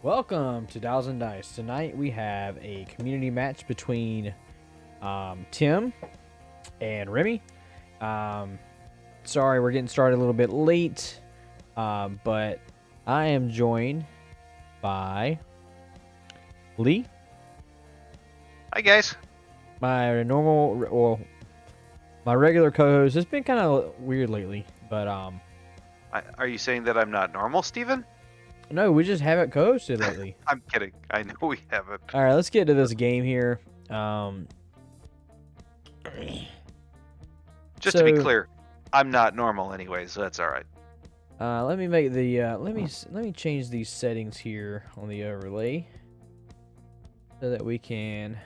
Welcome to Dials and Dice. Tonight we have a community match between Tim and Remi. Sorry, we're getting started a little bit late, but I am joined by Lee. Hi guys. My my regular co-host. It's been kind of weird lately, but Are you saying that I'm not normal, Steven? no, we just haven't co-hosted lately. I'm kidding. I know we haven't. All right, let's get to this game here. Just to be clear, I'm not normal anyway, so that's all right. Let me make the let me change these settings here on the overlay so that we can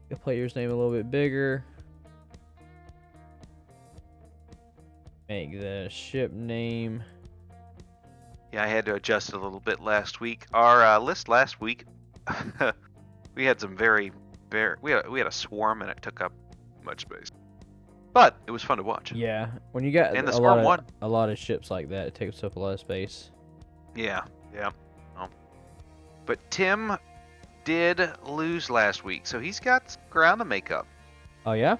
the player's name a little bit bigger. Make the ship name. Yeah, I had to adjust it a little bit last week. Our list last week, we had some we had a swarm and it took up much space, but it was fun to watch. Yeah, when you got And the a swarm lot of won. a lot of ships like that, it takes up a lot of space. Yeah. Oh. But Tim did lose last week, so he's got some ground to make up. Oh yeah.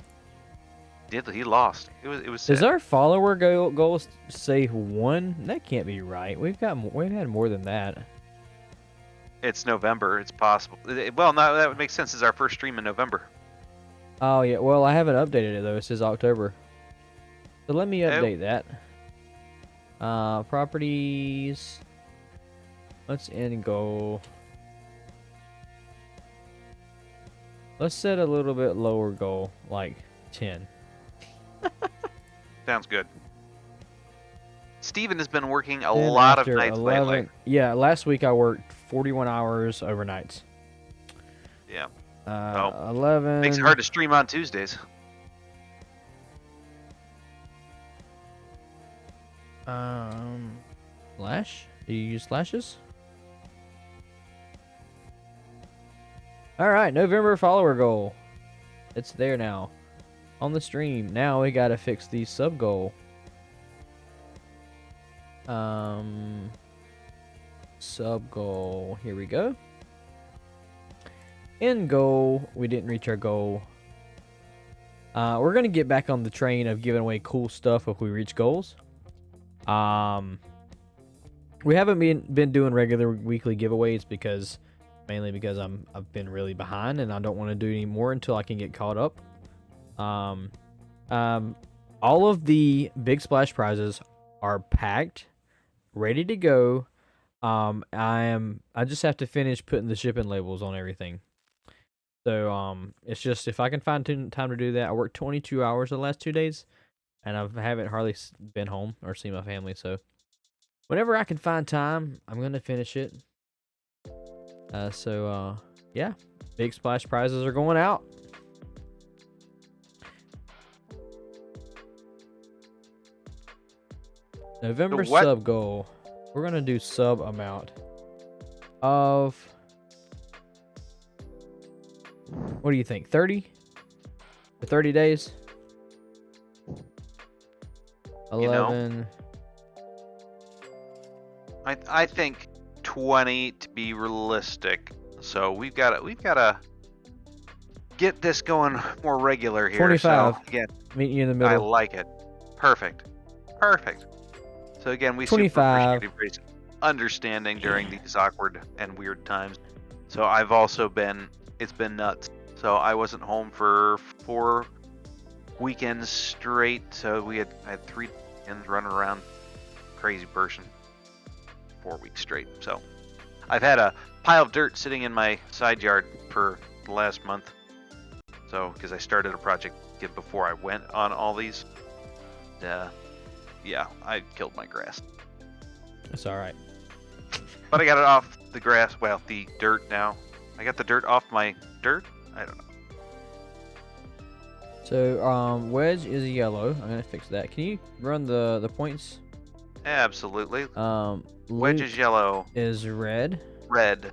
He lost. It was. Does sad. our follower goal say 1? That can't be right. We've had more than that. It's November. It's possible. Well, no, that would make sense. It's our first stream in November. Oh yeah. Well, I haven't updated it though. It says October. So let me update that. Properties. Let's end goal. Let's set a little bit lower goal, like 10. Sounds good. Steven has been working a Then lot of after nights lately. Yeah, last week I worked 41 hours overnights. Yeah. 11. Makes it hard to stream on Tuesdays. Flash? Do you use flashes? All right, November follower goal. It's there now. On the stream. Now we gotta fix the sub goal. Sub goal. Here we go. End goal. We didn't reach our goal. We're gonna get back on the train of giving away cool stuff if we reach goals. We haven't been doing regular weekly giveaways mainly because I've been really behind and I don't want to do any more until I can get caught up. All of the big splash prizes are packed, ready to go. I just have to finish putting the shipping labels on everything. So it's just if I can find time to do that. I worked 22 hours the last 2 days, and I haven't hardly been home or seen my family. So whenever I can find time, I'm gonna finish it. Yeah, big splash prizes are going out. November sub goal. We're gonna do sub amount of. What do you think? 30 for 30 days. 11. I think 20 to be realistic. So we've got to get this going more regular here. 25. So again, Meet you in the middle. I like it. Perfect. So again, we 25. super appreciate everybody's understanding during these awkward and weird times. So I've also it's been nuts. So I wasn't home for 4 weekends straight. So I had 3 weekends running around crazy person 4 weeks straight. So I've had a pile of dirt sitting in my side yard for the last month. So because I started a project before I went on all these. Yeah, I killed my grass. That's all right. But I got it off the grass. Well, the dirt now. I got the dirt off my dirt. I don't know. So wedge is yellow. I'm gonna fix that. Can you run the points? Absolutely. Luke Wedge is yellow. is red. Red.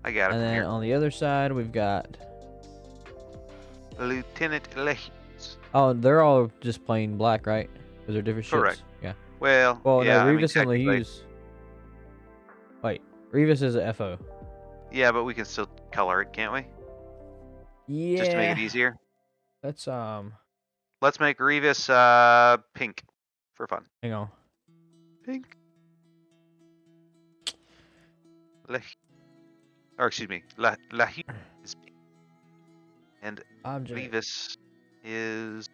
I got it And from then here. on the other side we've got. Lieutenant Lech. Oh, they're all just plain black, right? Because they're different Correct. ships. Yeah. Well, Well, no, yeah, I mean, Revis and technically, Lahuse. Wait, Revis is a FO. yeah, but we can still color it, can't we? Just to make Yeah. it easier. Let's Let's make Revis pink for fun. hang on. Pink. Or excuse me, Lahuse is pink, and Object. Revis is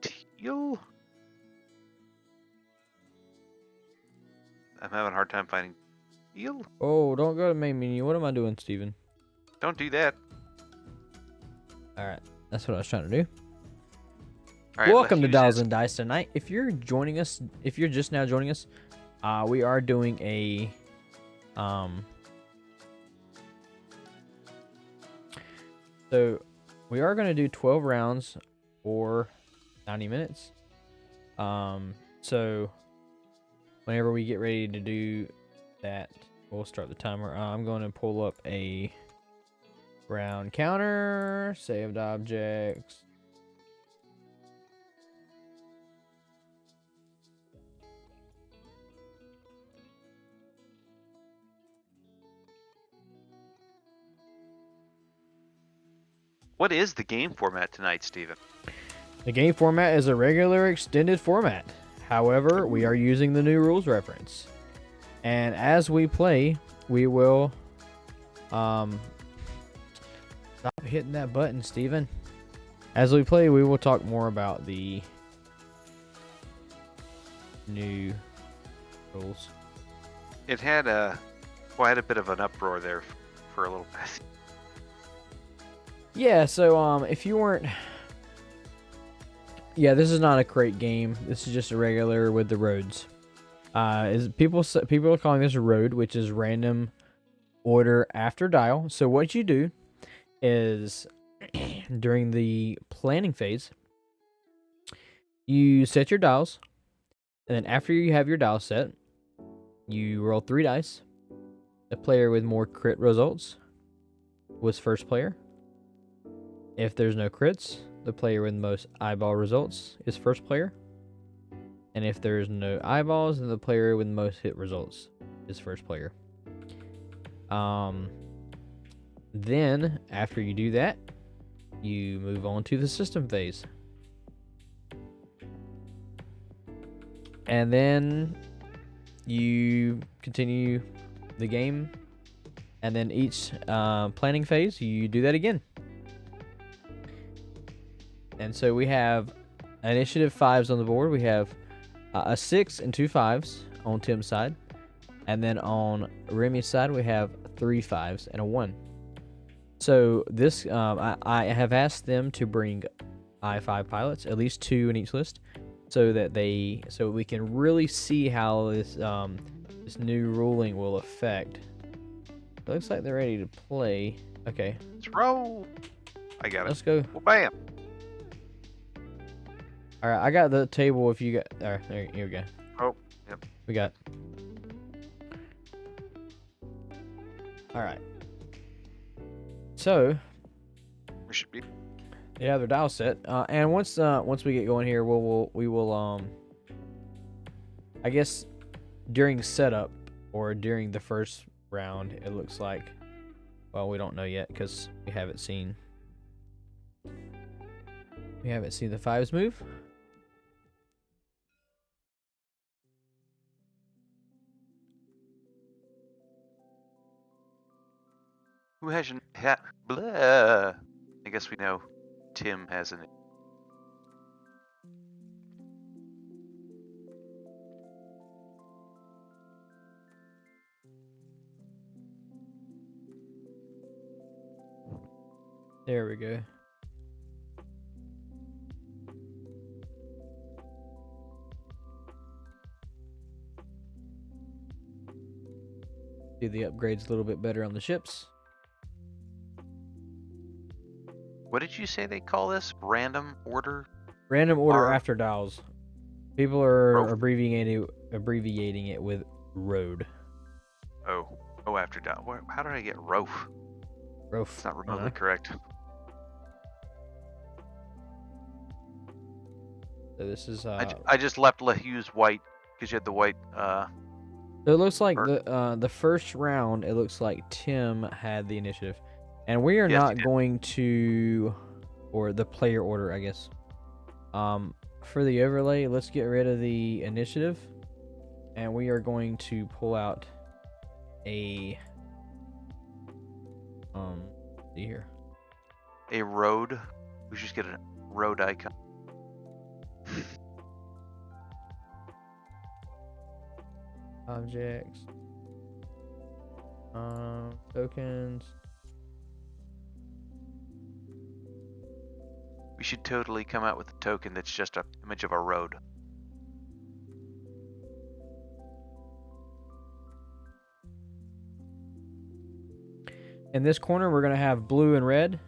teal. I'm having a hard time finding teal. Oh, don't go to main menu. What am I doing, Steven? Don't do that. Alright. That's what I was trying to do. All right, Welcome to Lahuse Dolls is- and Dice tonight. If you're joining us, if you're just now joining us, we are doing a so we are going to do 12 rounds or 90 minutes. So whenever we get ready to do that, we'll start the timer. I'm going to pull up a round counter, saved objects. What is the game format tonight, Steven? The game format is a regular extended format. However, we are using the new rules reference. And as we play, we will stop hitting that button, Steven. As we play, we will talk more about the new rules. It had quite a bit of an uproar there for a little bit. Yeah, so if you weren't, yeah, this is not a crate game. This is just a regular with the roads. Is people are calling this a road, which is random order after dial. So what you do is during the planning phase, you set your dials, and then after you have your dial set, you roll 3 dice. The player with more crit results was first player. If there's no crits, the player with the most eyeball results is first player. And if there's no eyeballs, then the player with the most hit results is first player. Then, after you do that, you move on to the system phase. And then you continue the game. And then each planning phase, you do that again. And so we have initiative 5s on the board. We have a 6 and 2 5s on Tim's side. And then on Remi's side, we have 3 5s and a 1. So this, I have asked them to bring I5 pilots, at least 2 in each list, so that we can really see how this this new ruling will affect. It looks like they're ready to play. Okay, Let's roll. I got it. let's go. Well, bam. All right, I got the table. If you got, all right, here we go. Oh, yep. We got. All right. So We should be. they have their dial set, and once we get going here, we will I guess during setup or during the first round, it looks like. Well, we don't know yet because we haven't seen. We haven't seen the 5s move. Who hasn't had? Blah. I guess we know Tim hasn't. There we go. Do the upgrades a little bit better on the ships. What did you say they call this? Random order? Random order R- after dials. People are Road. abbreviating it with road. Oh, after that. How did I get Roaf? Rof. It's not remotely correct. So this is I just left Lehu's white because you had the white. So it looks like Or- the first round. It looks like Tim had the initiative, and we are Yes, he not did. going to, or the player order, I guess. For the overlay, let's get rid of the initiative, and we are going to pull out a see here. A road. We should just get a road icon. Objects. Tokens. We should totally come out with a token that's just an image of a road. In this corner, we're gonna have blue and red.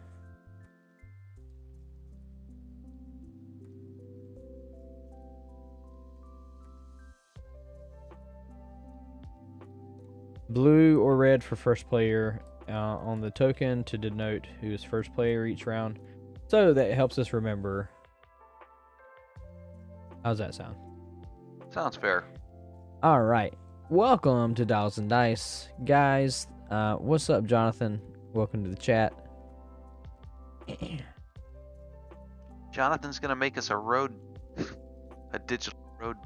Blue or red for first player on the token to denote who is first player each round. So that helps us remember. How's that sound? Sounds fair. All right. Welcome to Dials and Dice. Guys, what's up, Jonathan? Welcome to the chat. Jonathan's gonna make us a road, a digital road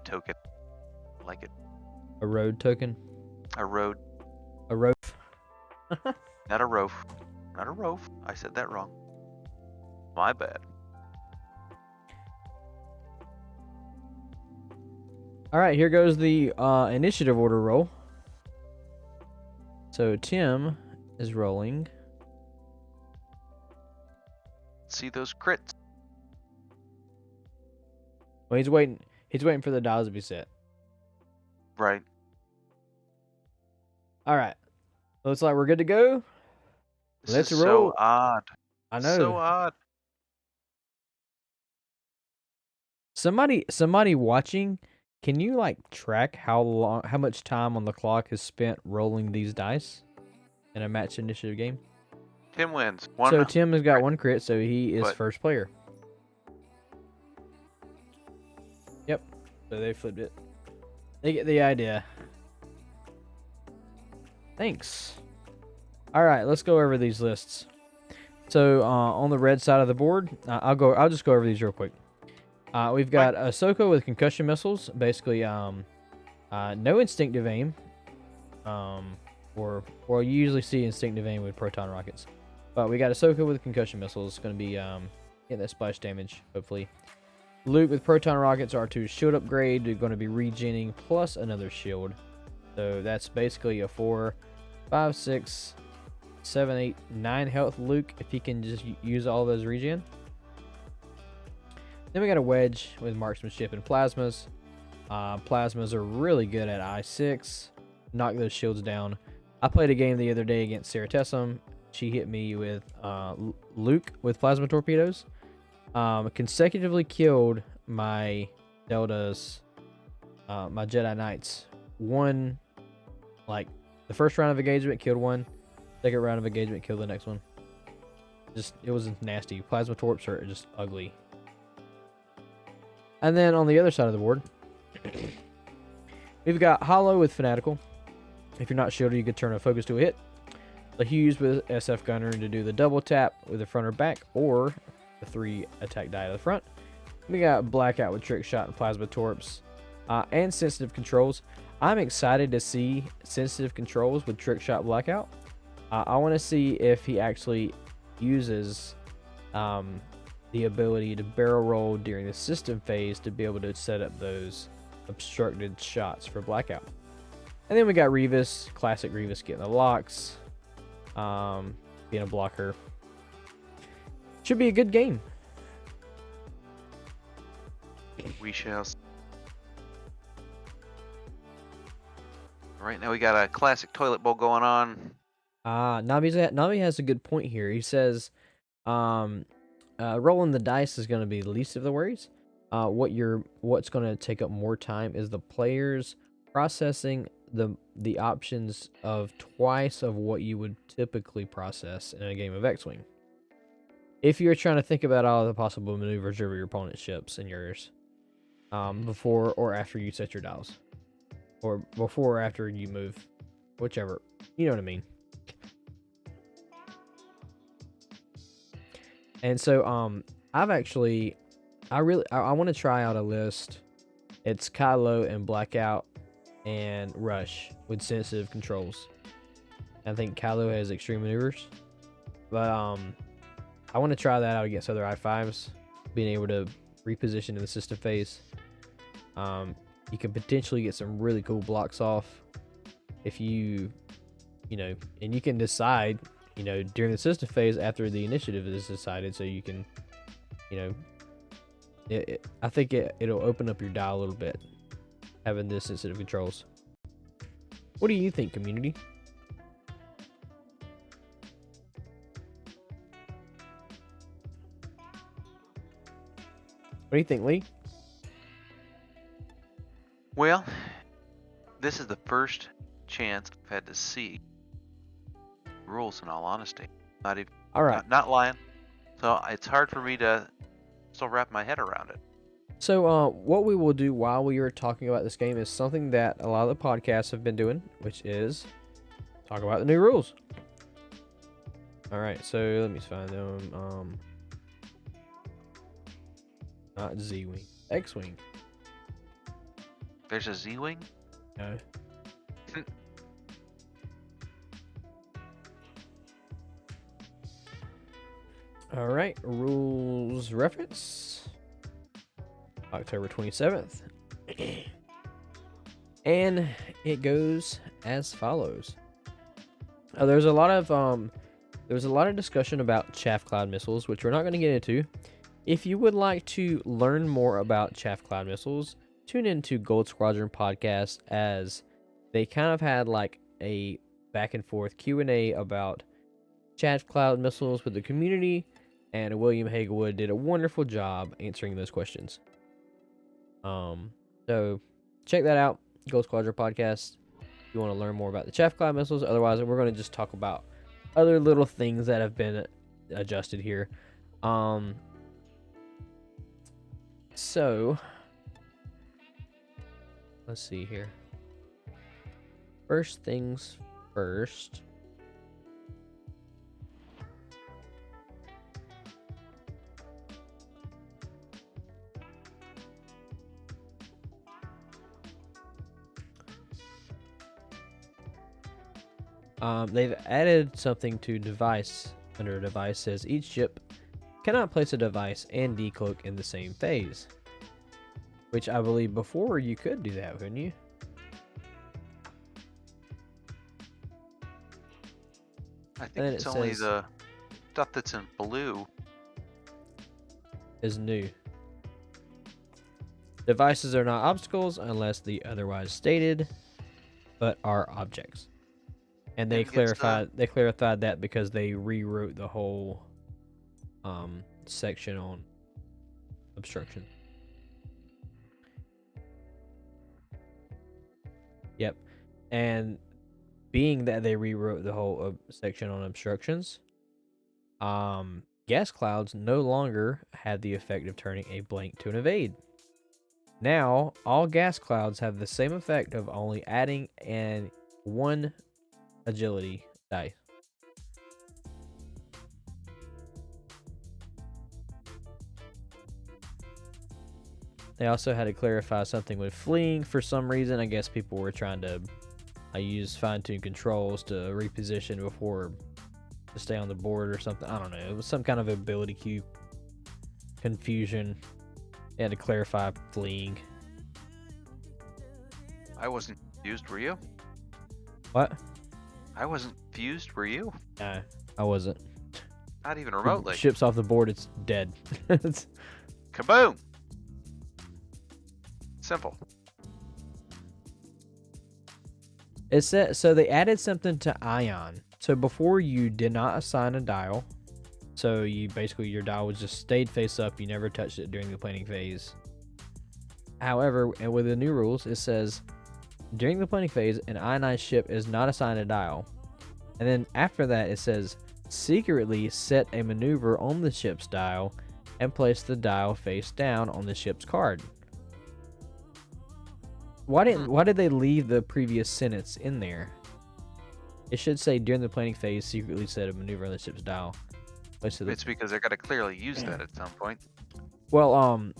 token. I like it. A road token. A road, A road. not a roof. Not a roof. I said that wrong. My bad. All right, here goes the initiative order roll. So Tim is rolling. See those crits. Well, he's waiting. He's waiting for the dials to be set. Right. All right. Looks like we're good to go. This Let's is roll. so odd. I know. So odd. Somebody watching, can you like track how much time on the clock is spent rolling these dice in a match initiative game? Tim wins. So Tim has got one crit, so he is But- first player. Yep. So they flipped it. They get the idea. Thanks. All right, let's go over these lists. So on the red side of the board, I'll just go over these real quick. We've got Ahsoka with concussion missiles, basically no instinctive aim, or you usually see instinctive aim with proton rockets, but we got Ahsoka with concussion missiles. It's going to be getting that splash damage, hopefully. Luke with proton rockets, R2's shield upgrade. They're going to be regenning plus another shield, so that's basically a 4, 5, 6, 7, 8, 9 health Luke if he can just use all those regen. Then we got a Wedge with marksmanship and plasmas. Plasmas are really good at I6. Knock those shields down. I played a game the other day against Sarah Tessum. She hit me with Luke with plasma torpedoes. Consecutively killed my Deltas, my Jedi Knights. One, like, the first round of engagement killed one. Second round of engagement killed the next one. Just, it was nasty. Plasma torps are just ugly. And then on the other side of the board, we've got Hollow with Fanatical. If you're not shielded, you could turn a focus to a hit. The Hughes with SF Gunner to do the double tap with the front or back, or the 3 attack die to the front. We got Blackout with Trick Shot and Plasma Torps, and Sensitive Controls. I'm excited to see Sensitive Controls with Trick Shot Blackout. I want to see if he actually uses the ability to barrel roll during the system phase to be able to set up those obstructed shots for Blackout. And then we got Revis, classic Revis getting the locks, being a blocker. Should be a good game. We shall see. Right now we got a classic toilet bowl going on. Navi has a good point here. He says, rolling the dice is going to be the least of the worries. What's going to take up more time is the players processing the options of twice of what you would typically process in a game of X-Wing. if you're trying to think about all the possible maneuvers over your opponent's ships and yours, before or after you set your dials, or before or after you move, whichever. You know what I mean. And so, I've actually, I want to try out a list. It's Kylo and Blackout and Rush with sensitive controls. I think Kylo has extreme maneuvers, but I want to try that out against other i5s, being able to reposition in the system phase. You can potentially get some really cool blocks off if you know, and you can decide, during the system phase after the initiative is decided, so you can, I think it'll open up your dial a little bit, having this sensitive controls. What do you think, community? What do you think, Lee? Well, this is the first chance I've had to see rules, in all honesty. Not even, All right. not lying. So it's hard for me to still wrap my head around it. So, what we will do while we are talking about this game is something that a lot of the podcasts have been doing, which is talk about the new rules. All right, so let me find them. Not Z-Wing, X-Wing. There's a Z-Wing? No. All right, rules reference October 27th. And it goes as follows. There was a lot of discussion about chaff cloud missiles, which we're not going to get into. If you would like to learn more about chaff cloud missiles, tune into Gold Squadron podcast, as they kind of had like a back and forth Q&A about chaff cloud missiles with the community, and William Hagewood did a wonderful job answering those questions. So check that out, Gold Squadron podcast, if you want to learn more about the chaff cloud missiles. Otherwise, we're going to just talk about other little things that have been adjusted here. So let's see here. First things first. They've added something to device. Under device says each ship cannot place a device and decloak in the same phase. Which I believe before you could do that, couldn't you? I think it's only the stuff that's in blue is new. Devices are not obstacles unless the otherwise stated, but are objects. And they clarified that because they rewrote the whole section on obstruction. Yep. And being that they rewrote the whole section on obstructions, gas clouds no longer have the effect of turning a blank to an evade. Now, all gas clouds have the same effect of only adding one agility die. They also had to clarify something with fleeing for some reason. I guess people were trying to use fine-tune controls to reposition before to stay on the board or something. I don't know. It was some kind of ability queue confusion. They had to clarify fleeing. I wasn't confused, were you? What? I wasn't confused, were you? No, I wasn't. Not even remotely. Ship's off the board, it's dead. Kaboom! Simple. It said, so they added something to Ion. So before, you did not assign a dial. So you basically, your dial was just stayed face up. You never touched it during the planning phase. However, and with the new rules, it says during the planning phase, an ionized ship is not assigned a dial. And then after that, it says secretly set a maneuver on the ship's dial and place the dial face down on the ship's card. Why did they leave the previous sentence in there? It should say during the planning phase, secretly set a maneuver on the ship's dial. It's because they're gonna clearly use that at some point. Well,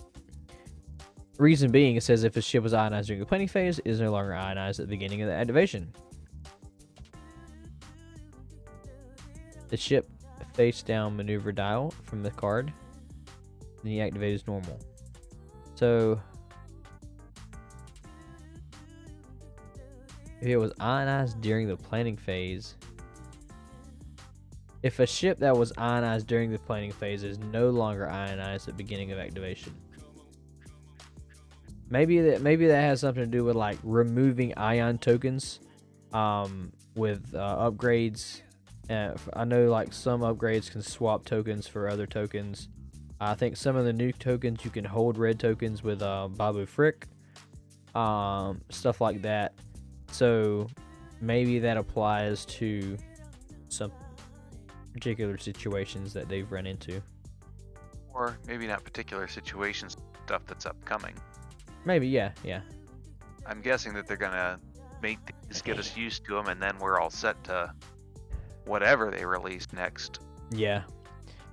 reason being, it says if a ship was ionized during the planning phase, it is no longer ionized at the beginning of the activation. The ship face down maneuver dial from the card, then you activate as normal. So if it was ionized during the planning phase, if a ship that was ionized during the planning phase is no longer ionized at the beginning of activation, maybe that has something to do with like removing ion tokens, with upgrades. I know like some upgrades can swap tokens for other tokens. I think some of the new tokens you can hold red tokens with Babu Frick, stuff like that. So maybe that applies to some particular situations that they've run into. Or maybe not particular situations, stuff that's upcoming. Maybe, yeah. I'm guessing that they're gonna make these, get us used to them, and then we're all set to whatever they release next. Yeah.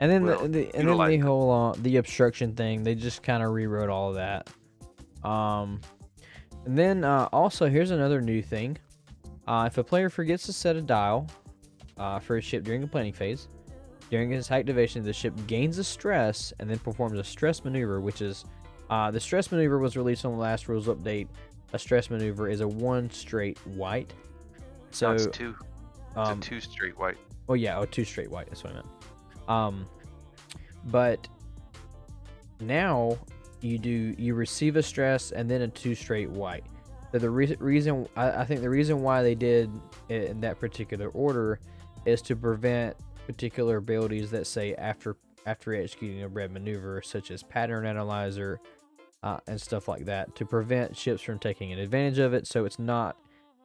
And then the whole the obstruction thing, they just kind of rewrote all of that. And then also here's another new thing. If a player forgets to set a dial for a ship during the planning phase, during its activation, the ship gains a stress and then performs a stress maneuver, which is the stress maneuver was released on the last rules update. A stress maneuver is a 1 straight white. So no, it's 2. It's a 2 straight white. Oh yeah, 2 straight white. That's what I meant. But now you receive a stress and then a 2 straight white. So the reason I think the reason why they did it in that particular order is to prevent particular abilities that say after executing a red maneuver, such as pattern analyzer and stuff like that, to prevent ships from taking an advantage of it. So it's not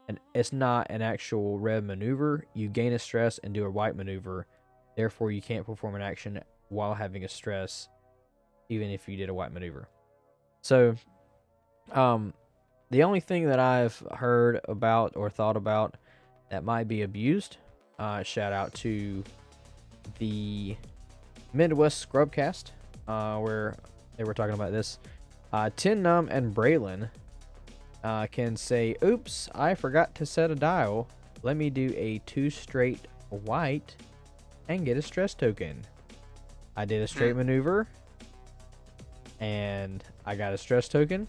an actual red maneuver. You gain a stress and do a white maneuver. Therefore, you can't perform an action while having a stress, even if you did a white maneuver. So, the only thing that I've heard about or thought about that might be abused, shout out to the Midwest Scrubcast, where they were talking about this. Tin Num and Braylon can say, oops, I forgot to set a dial. Let me do a 2 straight white and get a stress token. I did a straight maneuver and I got a stress token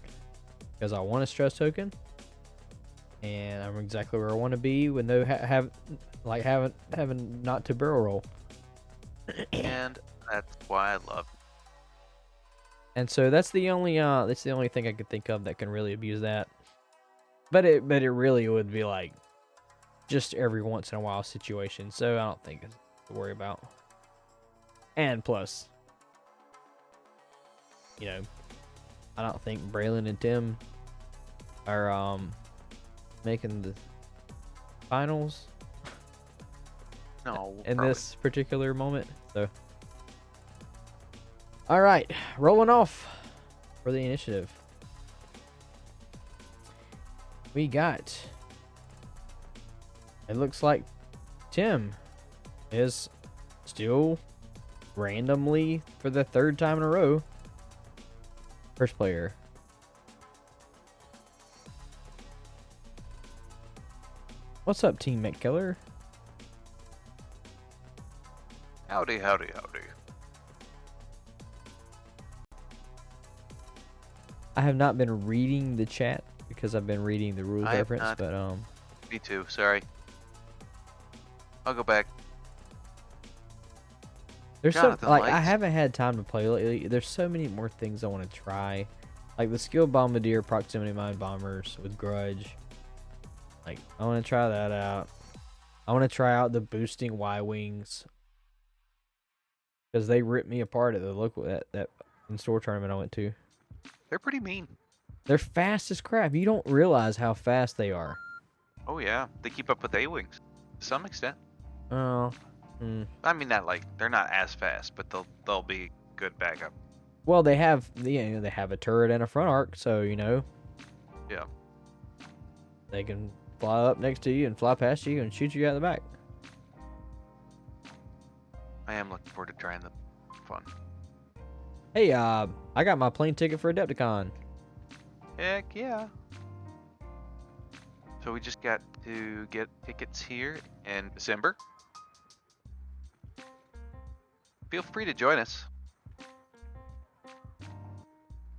because I want a stress token, and I'm exactly where I want to be with no having not to barrel roll. And that's why I love it. And so that's the only thing I could think of that can really abuse that. But it really would be like just every once in a while situation. So I don't think it's to worry about. And plus, I don't think Braylon and Tim are making the finals. No, in probably. This particular moment. So, all right, rolling off for the initiative. We got. It looks like Tim is still randomly for the 3rd time in a row first player. What's up, Team McKellar? Howdy, howdy, howdy. I have not been reading the chat because I've been reading the rules reference, but Me too, sorry. I'll go back. There's Jonathan I likes- haven't had time to play lately. There's so many more things I want to try, like the skill bombardier proximity mine bombers with grudge. Like I want to try that out. I want to try out the boosting Y wings because they ripped me apart at the local that in-store tournament I went to. They're pretty mean. They're fast as crap. You don't realize how fast they are. Oh yeah, they keep up with A-wings to some extent. Oh, Mm. I mean, not like they're not as fast, but they'll be good backup. Well, they have they have a turret and a front arc, so Yeah. they can fly up next to you and fly past you and shoot you out the back. I am looking forward to trying the fun. Hey, I got my plane ticket for Adepticon. Heck yeah. So we just got to get tickets here in December. Feel free to join us.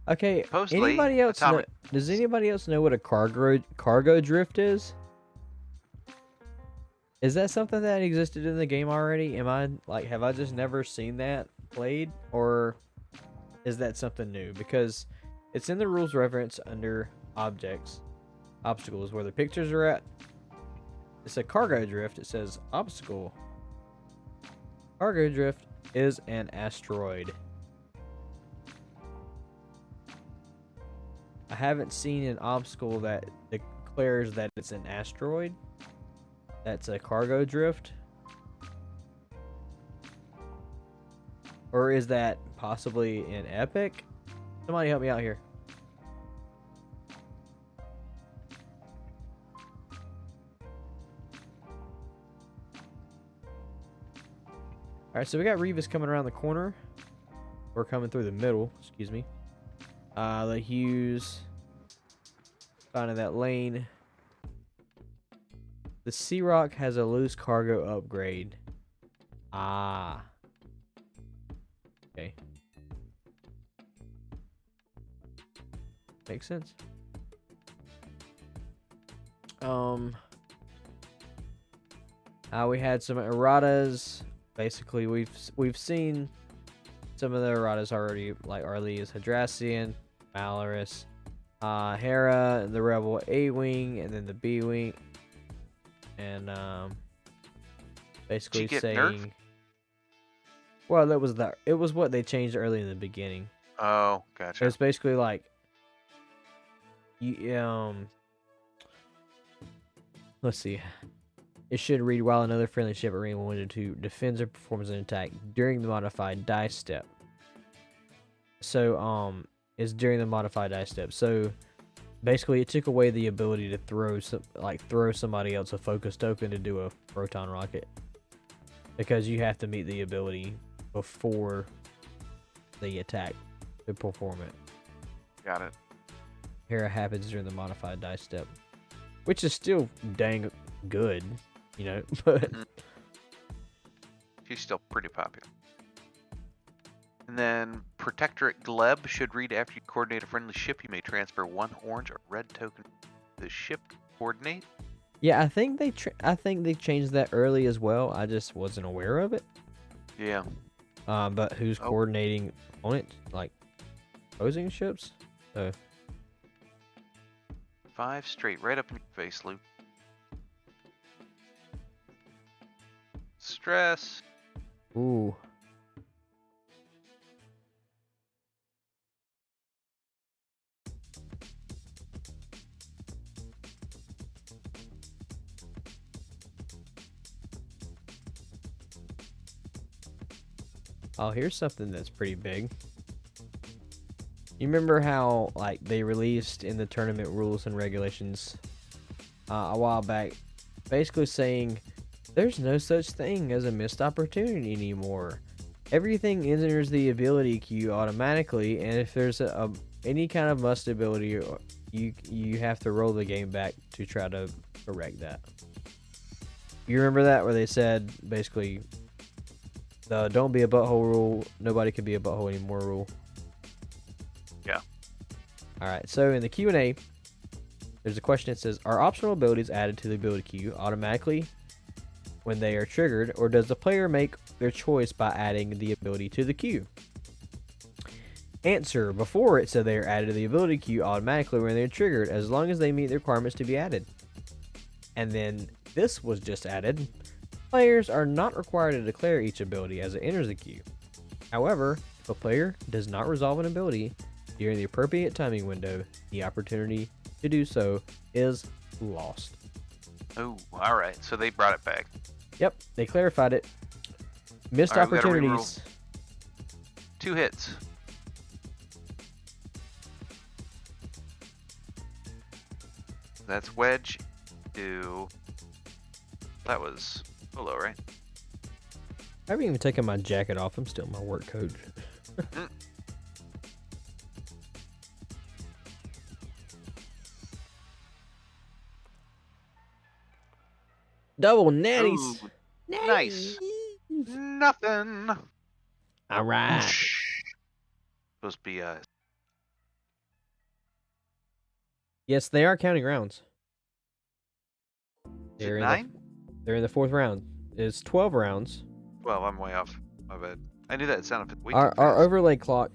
Okay, Supposedly, anybody else know? atomic. Does anybody else know what a cargo drift is? Is that something that existed in the game already? Have I just never seen that played, or is that something new? Because it's in the rules reference under obstacles, where the pictures are at. It's a cargo drift. It says obstacle. Cargo drift is an asteroid. I haven't seen an obstacle that declares that it's an asteroid. That's a cargo drift. Or is that possibly an epic? Somebody help me out here. Alright, so we got Revis coming around the corner. Or coming through the middle, excuse me. The Hughes finding that lane. The Sea Rock has a loose cargo upgrade. Ah. Okay. Makes sense. We had some erratas. Basically, we've seen some of the erratas already, like Arlia's Hadrassian, Malorus, Hera, the Rebel A-Wing, and then the B-Wing. And basically Did you get saying, nerfed? well, it was what they changed early in the beginning. Oh, gotcha. It's basically like you let's see. It should read while another friendly ship at range 1 to defends or performs an attack during the modified dice step. So it's during the modified dice step. So basically it took away the ability to throw somebody else a focus token to do a proton rocket. Because you have to meet the ability before the attack to perform it. Got it. Here it happens during the modified dice step. Which is still dang good, but She's still pretty popular. And then Protectorate Gleb should read after you coordinate a friendly ship, you may transfer 1 orange or red token to the ship coordinate. yeah, I think they changed that early as well. I just wasn't aware of it. Yeah. But who's coordinating on it? Like opposing ships? So 5 straight, right up in your face, Luke. Stress. ooh. Oh, here's something that's pretty big. You remember how like they released in the tournament rules and regulations a while back, basically saying there's no such thing as a missed opportunity anymore. Everything enters the ability queue automatically, and if there's any kind of must ability, you have to roll the game back to try to correct that. You remember that where they said basically the don't be a butthole rule, nobody can be a butthole anymore rule. Yeah. All right. So in the Q&A, there's a question that says, are optional abilities added to the ability queue automatically when they are triggered, or does the player make their choice by adding the ability to the queue? Answer: before it said they are added to the ability queue automatically when they're triggered, as long as they meet the requirements to be added. And then this was just added. Players are not required to declare each ability as it enters the queue. However, if a player does not resolve an ability during the appropriate timing window, the opportunity to do so is lost. Oh, alright. So they brought it back. Yep, they clarified it. Missed All right, we got to reroll. opportunities. 2 hits. That's wedge. 2. That was low, right? I haven't even taken my jacket off. I'm still in my work coat. Mm. Double natties. Ooh, nice. Nothing. All right. Whoosh. Supposed to be Yes, they are counting rounds. is it 9? They're in the 4th round. It's 12 rounds. 12. I'm way off. My bad. I knew that sounded way too Our fast. overlay clock.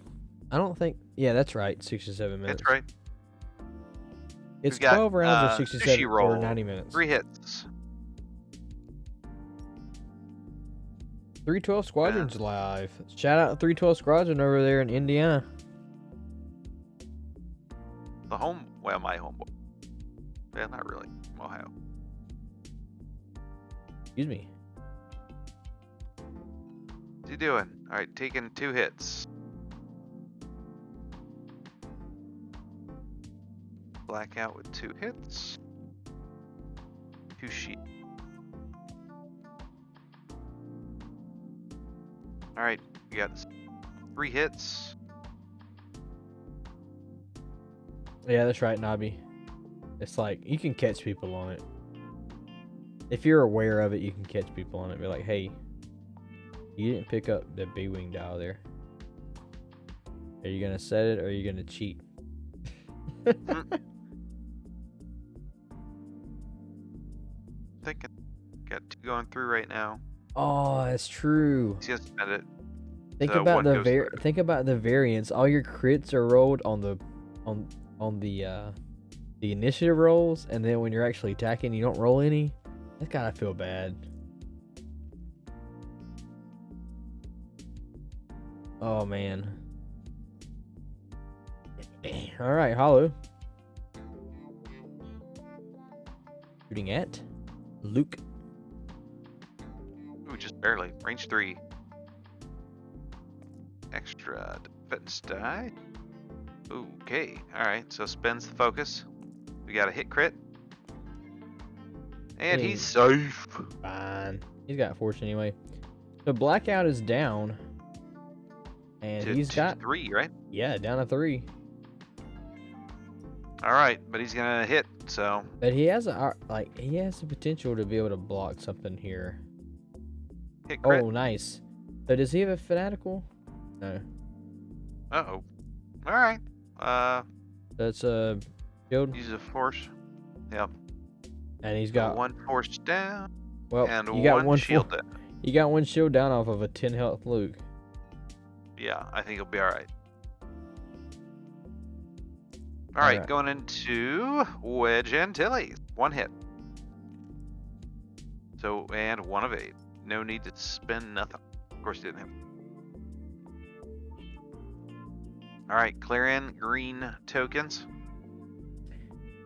I don't think. Yeah, that's right. 67 minutes. That's right. It's We've got, 12 rounds or sushi 67 roll. or 90 minutes. 3 hits. 312 Squadron's live. Shout out to 312 Squadron over there in Indiana. Well, my home. Yeah, not really. Ohio. Excuse me. What's he doing? All right, taking 2 hits. Blackout with 2 hits. 2 sheep. All right, you got 3 hits. Yeah, that's right, Nobby. It's like, you can catch people on it. If you're aware of it, you can catch people on it. Be like, hey, you didn't pick up the B-wing dial there. Are you going to set it or are you going to cheat? Thinking. Got 2 going through right now. Oh, that's true. He's gonna spend it. Think So about one the goes through. think about the variance. All your crits are rolled on the initiative rolls, and then when you're actually attacking, you don't roll any. That's gotta feel bad. Oh man. All right, Hollow. Shooting at Luke. Ooh, just barely. Range 3. Extra defense die. Okay, alright, so spends the focus. We got a hit crit. And Hey. he's safe. Fine. He's got force anyway. So Blackout is down. And he's got 3, right? Yeah, down to 3. Alright, but he's gonna hit, so. But he has he has the potential to be able to block something here. Hit crit. Oh, nice. So does he have a fanatical? No. Uh-oh. Alright. That's a shield. Use a force. Yep. And he's got 1 force down. well, And you got 1 shield down. You got 1 shield down off of a 10 health Luke. Yeah, I think he'll be alright. Alright, going into Wedge Antilles. 1 hit. So, and 1 of 8. No need to spend nothing. Of course, he didn't have. Alright, clear in green tokens.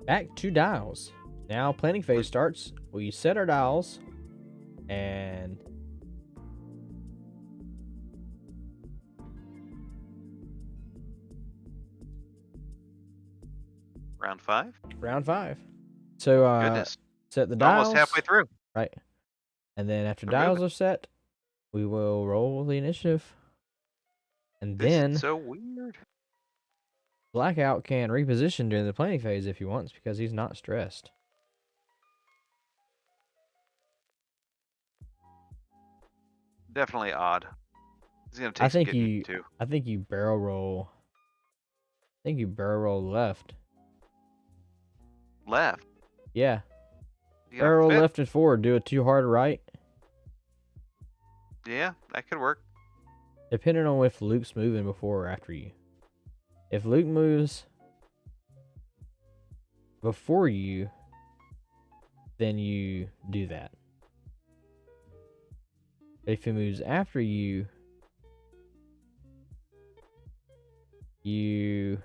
Back to dials. Now planning phase starts. We set our dials. And Round 5. round 5. So Goodness. set the We're dials. almost halfway through. Right. And then after We're dials moving. are set, we will roll the initiative. And This then is so weird. Blackout can reposition during the planning phase if he wants because he's not stressed. Definitely odd. He's gonna take some getting used to. I think you barrel roll. I think you barrel roll left. Left. Yeah. You Barrel gonna fit? left and forward. Do it too hard right. Yeah, that could work. Depending on if Luke's moving before or after you. If Luke moves before you, then you do that. But if he moves after you, you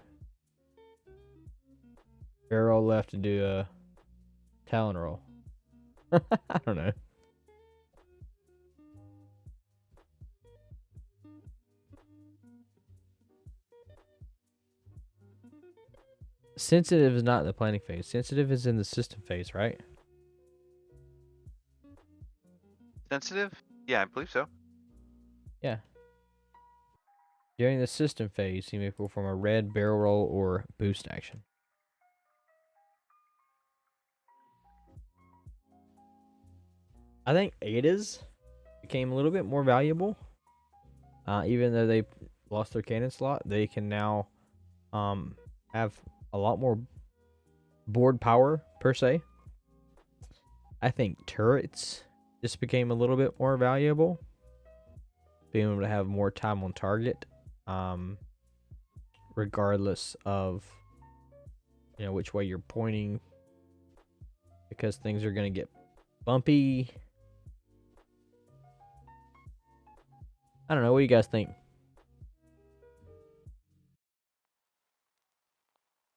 barrel left to do a talon roll. I don't know. sensitive is not in the planning phase. Sensitive is in the system phase, right? Sensitive? Yeah, I believe so. Yeah. During the system phase, you may perform a red barrel roll or boost action. I think Ada's became a little bit more valuable. Even though they lost their cannon slot, they can now have a lot more board power per se. I think turrets just became a little bit more valuable. Being able to have more time on target, regardless of which way you're pointing, because things are gonna get bumpy. I don't know. What do you guys think?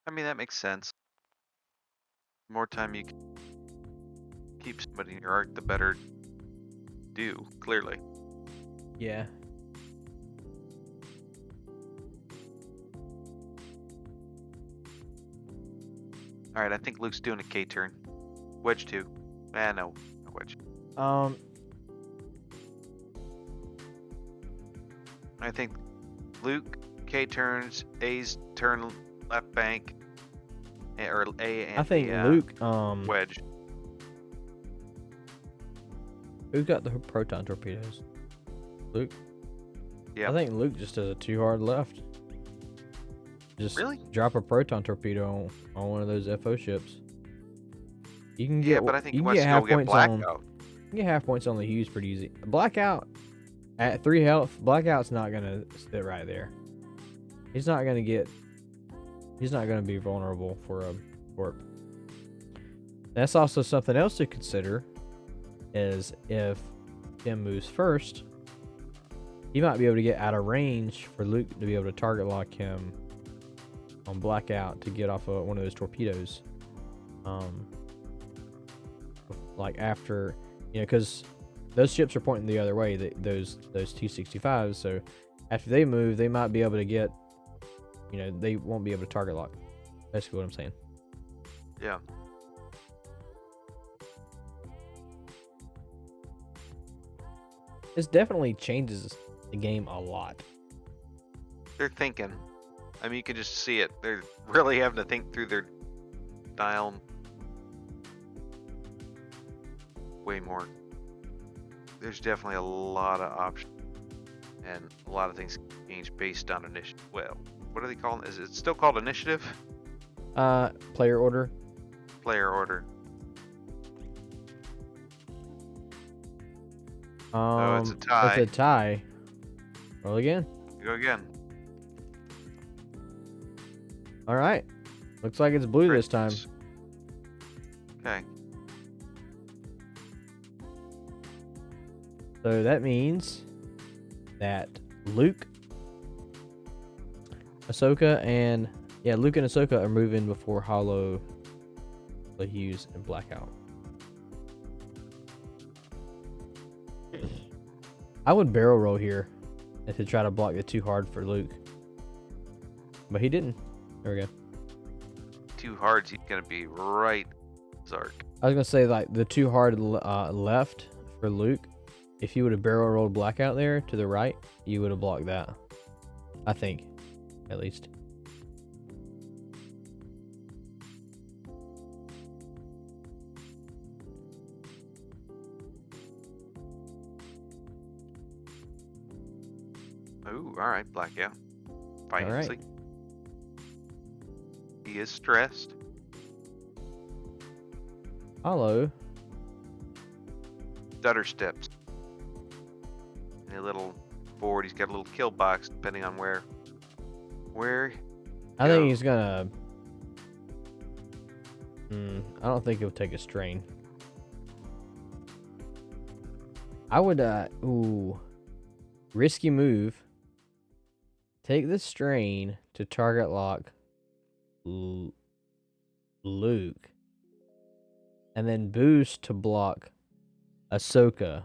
I mean, that makes sense. The more time you can keep somebody in your arc, the better do, clearly. Yeah. Alright, I think Luke's doing a K turn. Wedge 2. No wedge. I think Luke, K turns, A's turn left bank, or A and I think the, Luke. wedge. Who's got the proton torpedoes? Luke. Yeah. I think Luke just does a too hard left. Just Really? drop a proton torpedo on one of those FO ships. You can get Yeah, but I think you he can wants get to half go get points on. blackout. You can get half points on the Hughes pretty easy. Blackout at 3 health. Blackout's not gonna sit right there. He's not gonna be vulnerable for a warp. That's also something else to consider. Is if Tim moves first, he might be able to get out of range for Luke to be able to target lock him on blackout to get off of one of those torpedoes. Like after, because those ships are pointing the other way. Those T-65s. So after they move, they might be able to get. They won't be able to target lock. Basically, what I'm saying. Yeah. This definitely changes the game a lot. They're thinking. I mean, you can just see it. They're really having to think through their dial way more. There's definitely a lot of options and a lot of things change based on initiative. Well, what are they calling? Is it still called initiative? Player order. Player order. Oh, it's a tie. It's a tie. Roll again. Go again. All right. Looks like it's blue this time. Okay. So that means that Luke, Ahsoka, and Luke and Ahsoka are moving before Hollow, the Hughes, and Blackout. I would barrel roll here to try to block it too hard for Luke, but he didn't. There we go. Too hard, he's gonna be right Zark. I was gonna say like the too hard left for Luke. If you would have barrel rolled Blackout there to the right, you would have blocked that. I think, at least. Ooh, all right, Blackout. Finally. All right. He is stressed. Hollow. Stutter steps. And a little board. He's got a little kill box depending on where. I think he's gonna. I don't think he'll take a strain. I would. Risky move. Take the strain to target lock Luke. And then boost to block Ahsoka.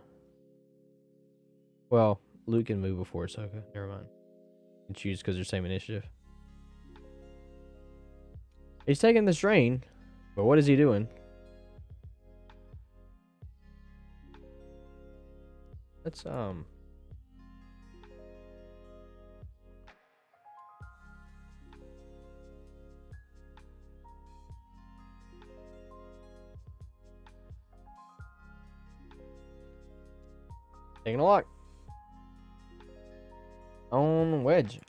Well, Luke can move before Ahsoka. Never mind. You can choose because they're same initiative. He's taking the strain, but what is he doing? Let's taking a lock on wedge.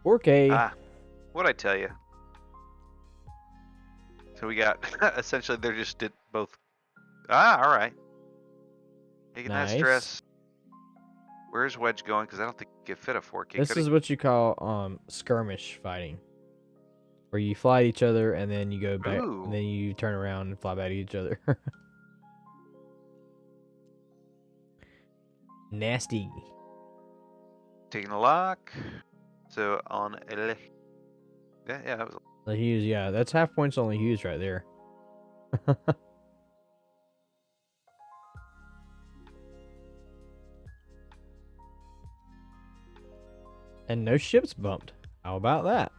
$4K. Ah, what'd I tell you? So we got essentially they're just did both. Ah, all right. Taking that Nice. stress. Where's Wedge going? Because I don't think he could fit a 4K. This is what you call skirmish fighting, where you fly at each other and then you go back, Ooh. and then you turn around and fly back at each other. Nasty. Taking a lock. So on yeah, that was The Hughes, yeah, that's half points on the Hughes right there. And no ships bumped. How about that?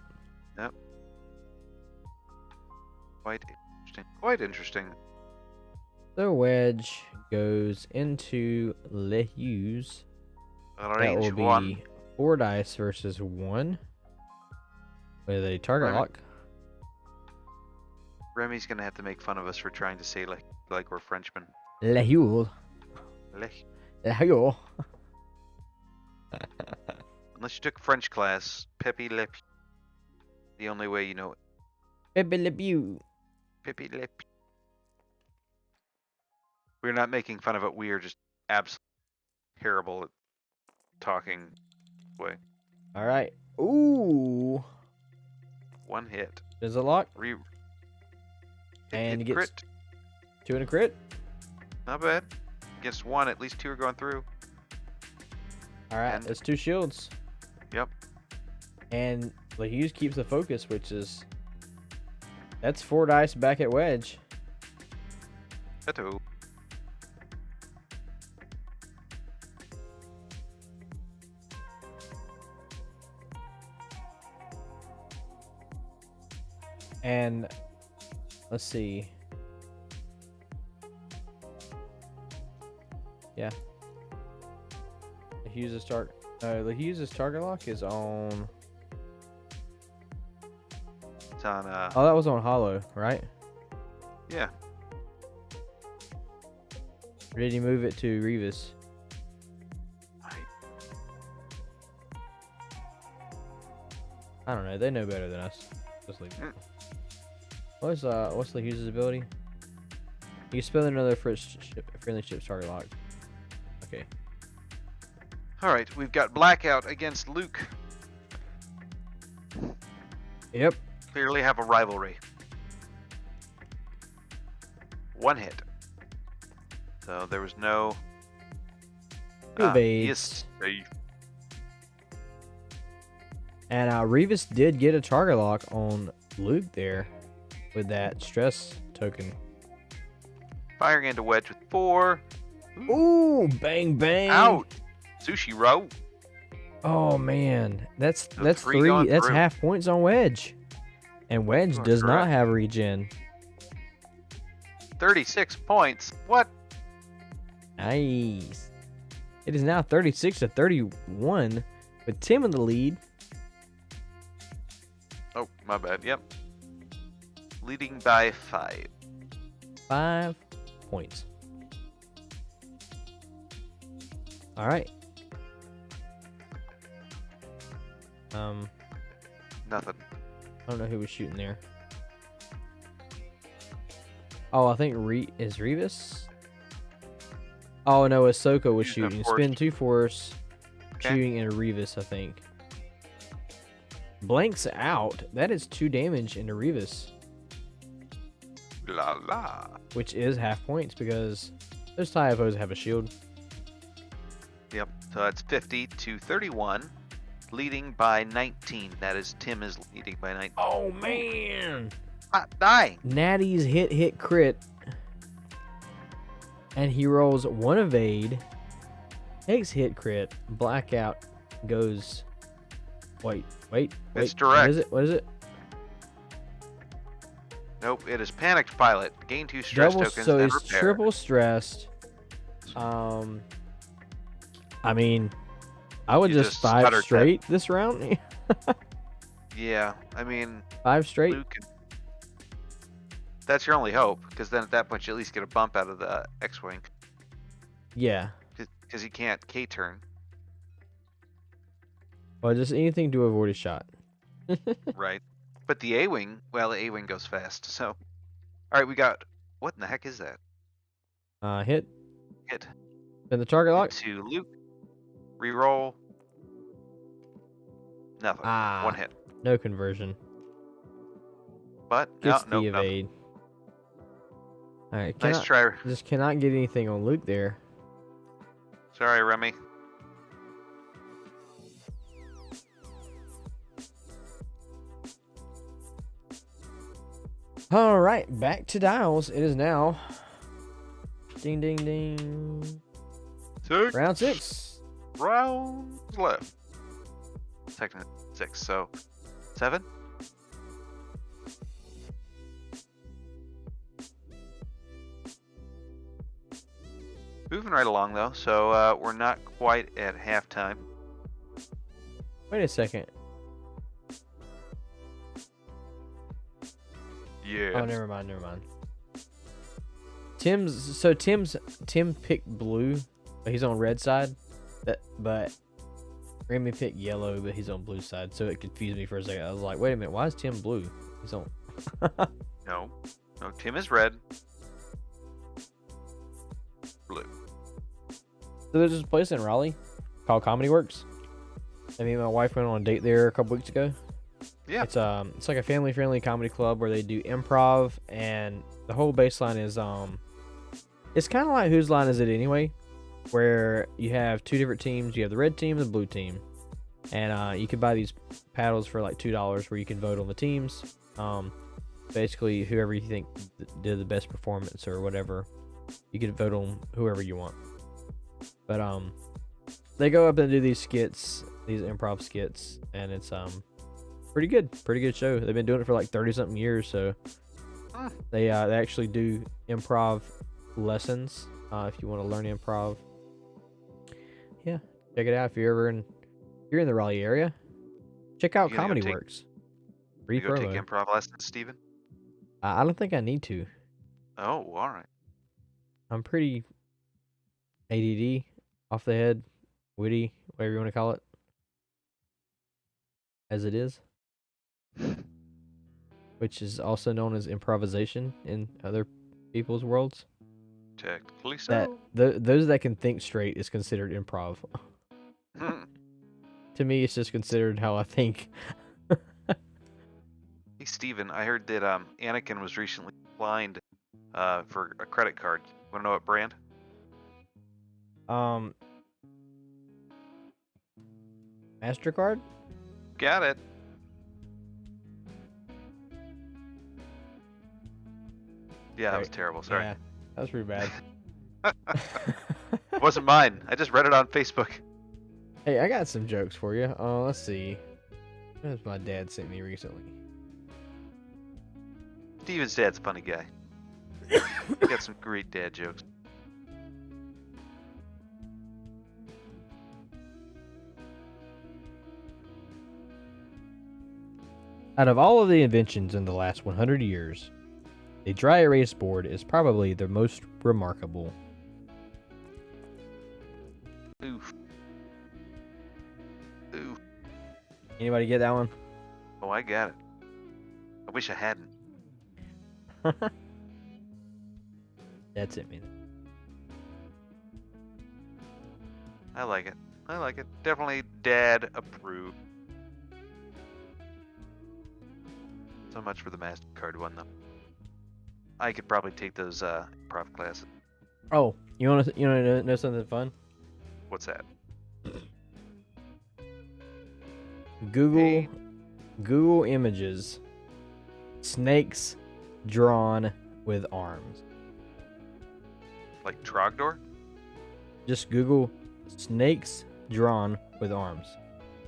quite interesting. Quite interesting. The wedge goes into Le Hughes. That will Range be 1. 4 dice versus 1 with a target Remi- lock. Remy's gonna have to make fun of us for trying to say like we're Frenchmen. Le Hughes. Lech. Le Hughes. Unless you took French class, Pepe Le Pew. The only way you know it. Pepe Le Pew. Pepe Le Pew. We're not making fun of it. We are just absolutely terrible at talking way. All right. Ooh. 1 hit. There's a lock. Hit, And hit, he gets crit. 2 and a crit. Not bad. Against 1, at least 2 are going through. All right. And- It's 2 shields. Yep. And Le Hughes keeps the focus, which is... That's 4 dice back at wedge. Hello. And let's see. Yeah. The Hughes' target lock is on. It's on Oh, that was on Hollow, right? yeah. Or did he move it to Revis? I don't know. They know better than us. Just leave it. What's the Hughes' ability? You spell another friendly ship's target lock. Okay. Alright, we've got Blackout against Luke. Yep. Clearly have a rivalry. 1 hit. So there was no... Evades. Yes. And Revis did get a target lock on Luke there with that stress token. Firing into Wedge with 4. Ooh, bang bang. Out. Sushi roll. Oh man, that's So 3. 3 going That's through. half points on wedge, and wedge Going does through not it. have regen. 36 points. What? Nice. It is now 36-31 with Tim in the lead. Oh, my bad. Yep. Leading by 5. 5 points. All right. Nothing. I don't know who was shooting there. Oh, I think is Revis. Oh no, Ahsoka was Using a shooting. force. Spin 2 force, Okay. shooting into Revis, I think. Blanks out. That is 2 damage into Revis, La la. which is half points because those Typhos have a shield. Yep. So that's 50-31. Leading by 19. That is Tim is leading by 19. Oh man! Not dying. Natty's hit crit, and he rolls 1 evade Takes hit crit. Blackout goes. Wait. It's What is direct. it? What is it? Nope, it is panicked pilot. Gain 2 stress Double. tokens, So then he's repair. triple stressed. I mean, I would You just just 5 stuttered that. straight this round. Yeah, I mean, 5 straight. Luke. That's your only hope, because then at that point you at least get a bump out of the X-wing, Yeah. because you can't K-turn. Well, just anything to avoid a shot. Right. But the A-wing, well, the A-wing goes fast. So, all right, we got. What in the heck is that? Hit. Hit Then the target lock. into Luke. Reroll. Nothing. One hit. No conversion. But Gets no, the nope, nothing. evade. Alright, Nice try. just cannot get anything on Luke there. Sorry, Remi. Alright, back to dials. It is now. Ding ding ding. Round 6. Rounds left. Second 6, so 7. Moving right along though, so we're not quite at halftime. Wait a second. Yeah. Oh, never mind. Tim picked blue, but he's on red side. But Remy picked yellow, but he's on blue side. So it confused me for a second. I was like, wait a minute, why is Tim blue? He's on. No, Tim is red. Blue. So there's this place in Raleigh called Comedy Works. And me and my wife went on a date there a couple weeks ago. Yeah. It's like a family-friendly comedy club where they do improv, and the whole baseline is it's kind of like Whose Line Is It Anyway, where you have 2 different teams. You have the red team and the blue team, and you can buy these paddles for like $2 where you can vote on the teams. Basically, whoever you think did the best performance or whatever, you can vote on whoever you want. But they go up and do these skits, these improv skits, and it's pretty good show. They've been doing it for like 30 something years, so they actually do improv lessons if you want to learn improv. Yeah, check it out if you're in the Raleigh area. Check out Comedy Works. Free you go take promo. improv lessons, Steven? I don't think I need to. Oh, all right. I'm pretty ADD, off the head, witty, whatever you want to call it, as it is, which is also known as improvisation in other people's worlds. Technically so. Those that can think straight is considered improv. To me, it's just considered how I think. Hey, Steven, I heard that Anakin was recently fined for a credit card. Want to know what brand? MasterCard? Got it. Yeah, that was terrible. Sorry. Yeah, that was pretty bad. It wasn't mine. I just read it on Facebook. Hey, I got some jokes for you. Let's see. What has my dad sent me recently? Steven's dad's a funny guy. He got some great dad jokes. Out of all of the inventions in the last 100 years, the dry erase board is probably the most remarkable. Oof. Oof. Anybody get that one? Oh, I got it. I wish I hadn't. That's it, man. I like it. I like it. Definitely dad approved. So much for the MasterCard one, though. I could probably take those improv classes. Oh, you want to know something fun? What's that? Google images. Snakes drawn with arms. Like Trogdor? Just Google snakes drawn with arms.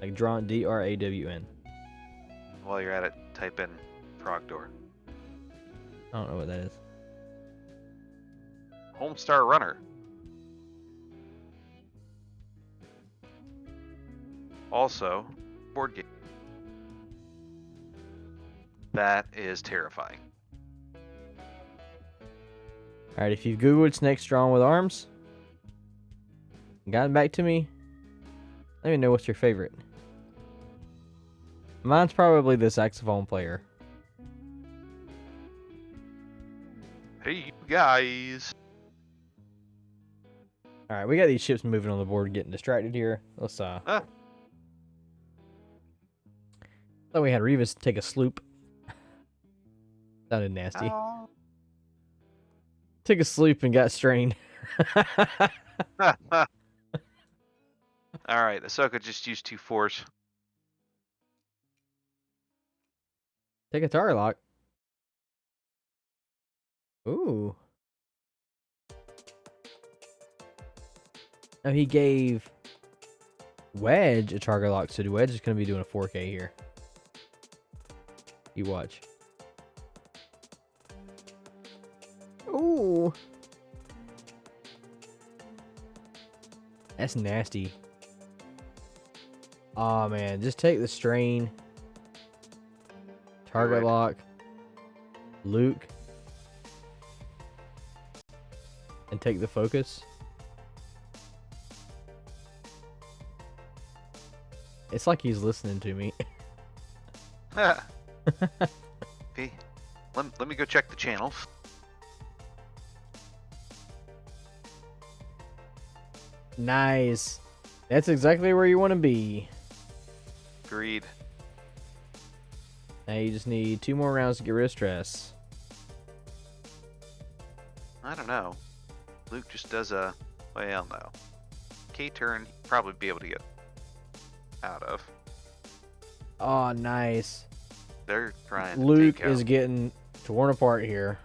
Like drawn, DRAWN. While you're at it, type in frog door. I don't know what that is. Homestar Runner. Also, board game. That is terrifying. Alright, if you've Googled snakes drawn with arms, and gotten back to me, let me know what's your favorite. Mine's probably the saxophone player. Hey, you guys. Alright, we got these ships moving on the board, getting distracted here. Let's, Huh. thought we had Revis take a sloop. Sounded nasty. Oh. Took a sloop and got strained. All right, Ahsoka just used 2 force. Take a target lock. Ooh. Now he gave Wedge a target lock, so Wedge is going to be doing a 4K here. You watch. Ooh. That's nasty. Oh man, just take the strain. Target lock. Luke. And take the focus. It's like he's listening to me. Okay, let me go check the channels. Nice. That's exactly where you want to be. Agreed. Now you just need 2 more rounds to get rid of stress. I don't know. Luke just does a... Well, no. K-turn, probably be able to get out of. Oh, nice. They're trying to Luke take out. is getting torn apart here.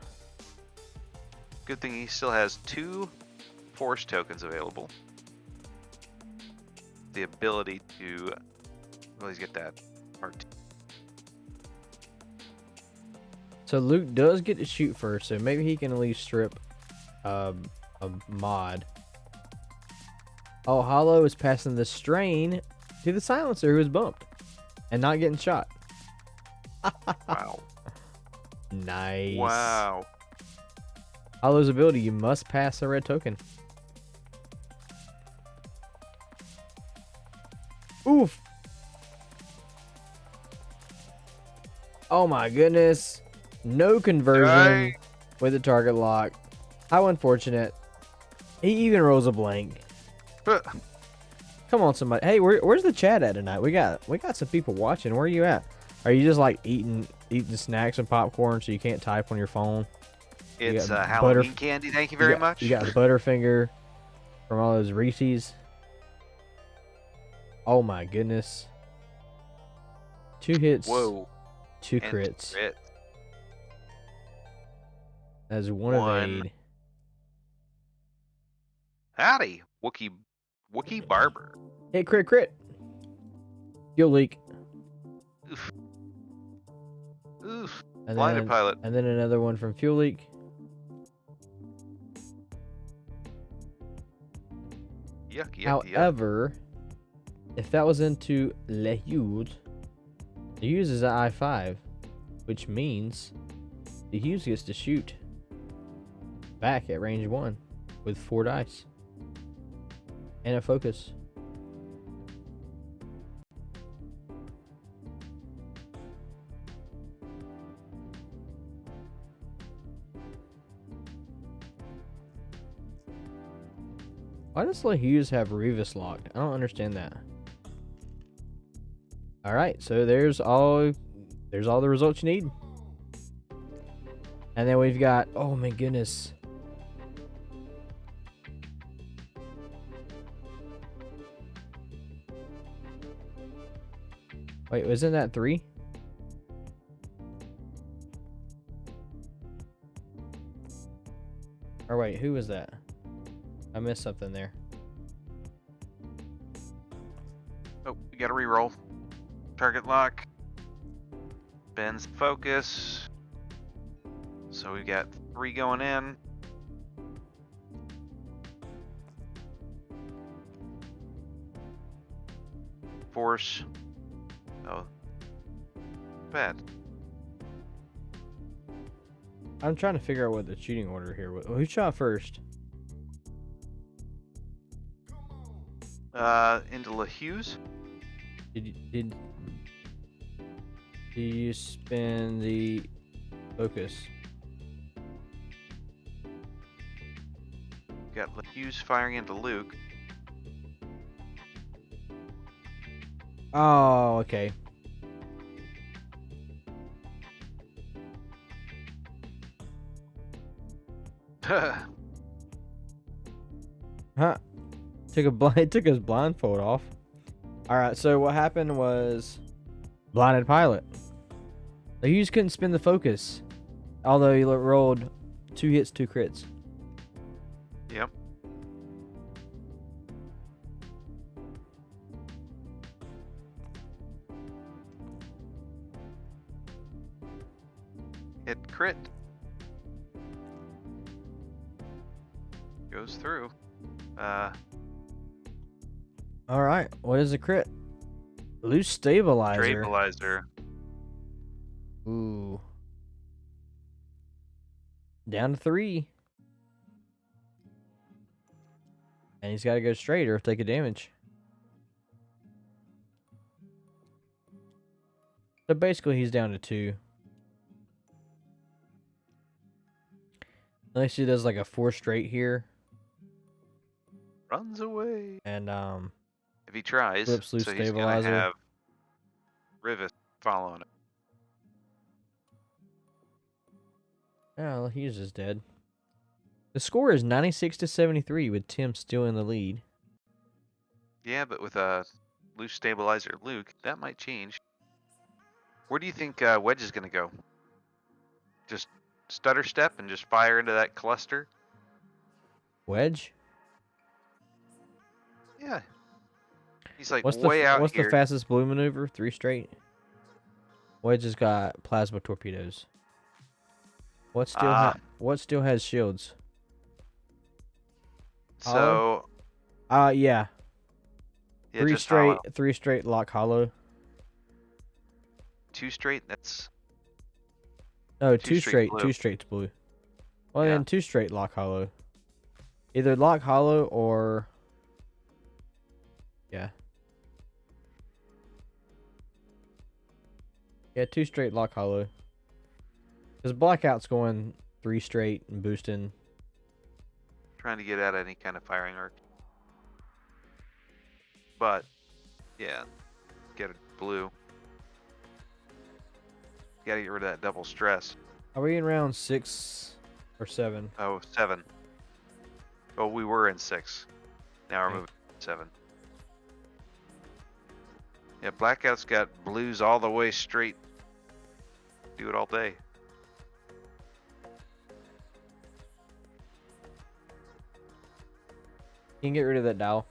Good thing he still has 2 force tokens available. The ability to... Well, he's get that part. So Luke does get to shoot first, so maybe he can at least strip a mod. Oh, Hollow is passing the strain to the silencer who was bumped and not getting shot. Wow. Nice. Wow. Hollow's ability, you must pass a red token. Oof. Oh my goodness. No conversion Dang. with the target lock. How unfortunate. He even rolls a blank. Come on, somebody. Hey, where's the chat at tonight? We got some people watching. Where are you at? Are you just like eating snacks and popcorn so you can't type on your phone? It's Halloween candy, thank you very much. You got Butterfinger from all those Reese's. Oh my goodness. 2 hits. Whoa. 2 And crits. crit. That's one One. evade. Howdy, Wookie Barber. Hit crit. Fuel leak. Oof. Oof. And Blinded then, pilot. and then another one from fuel leak. Yuck. However, if that was into Le Hughes, the Hughes is at I5, which means the Hughes gets to shoot back at range 1 with 4 dice and a focus. Why does Le Hughes have Revis locked? I don't understand that. All right, so there's all the results you need. And then we've got, oh my goodness. Wait, wasn't that 3? Or wait, who was that? I missed something there. Oh, we gotta reroll. Target lock. Bends focus. So we got 3 going in. Force. Oh. Bad. I'm trying to figure out what the shooting order here was. Who shot first? Into LaHughes. Did you spin the focus? Got LaHughes firing into Luke. Oh, okay. Huh? Took his blindfold off. All right. So what happened was blinded pilot. The Hughes couldn't spin the focus, although he rolled 2 hits, 2 crits. Yep. Hit crit. Goes through. All right. What is a crit? Loose stabilizer. Stabilizer. Ooh. Down to 3. And he's got to go straight or take a damage. So basically, he's down to 2. Unless he does like a 4 straight here. Runs away. And If he tries, flips loose so he's gonna stabilizer. have Rivet following it. Oh, Hughes is dead. The score is 96-73 with Tim still in the lead. Yeah, but with a loose stabilizer Luke, that might change. Where do you think Wedge is gonna go? Just stutter step and just fire into that cluster? Wedge? Yeah. He's like What's way out the here. fastest blue maneuver? 3 straight. Wedge has got plasma torpedoes. What still has shields? So Yeah. yeah, just hollow. 3 straight lock hollow. 2 straight. That's No, 2 2 straight straight. blue. 2 straight's blue. Well, Yeah. then 2 straight lock hollow. Either lock hollow or yeah. Yeah, 2 straight lock hollow. Because blackout's going 3 straight and boosting. Trying to get out any kind of firing arc. But yeah, get it blue. Gotta get rid of that double stress. Are we in round 6 or 7? Oh, 7. Oh, we were in 6. Now we're Okay. moving to 7. Yeah, blackout's got blues all the way straight. Do it all day. You can get rid of that dial.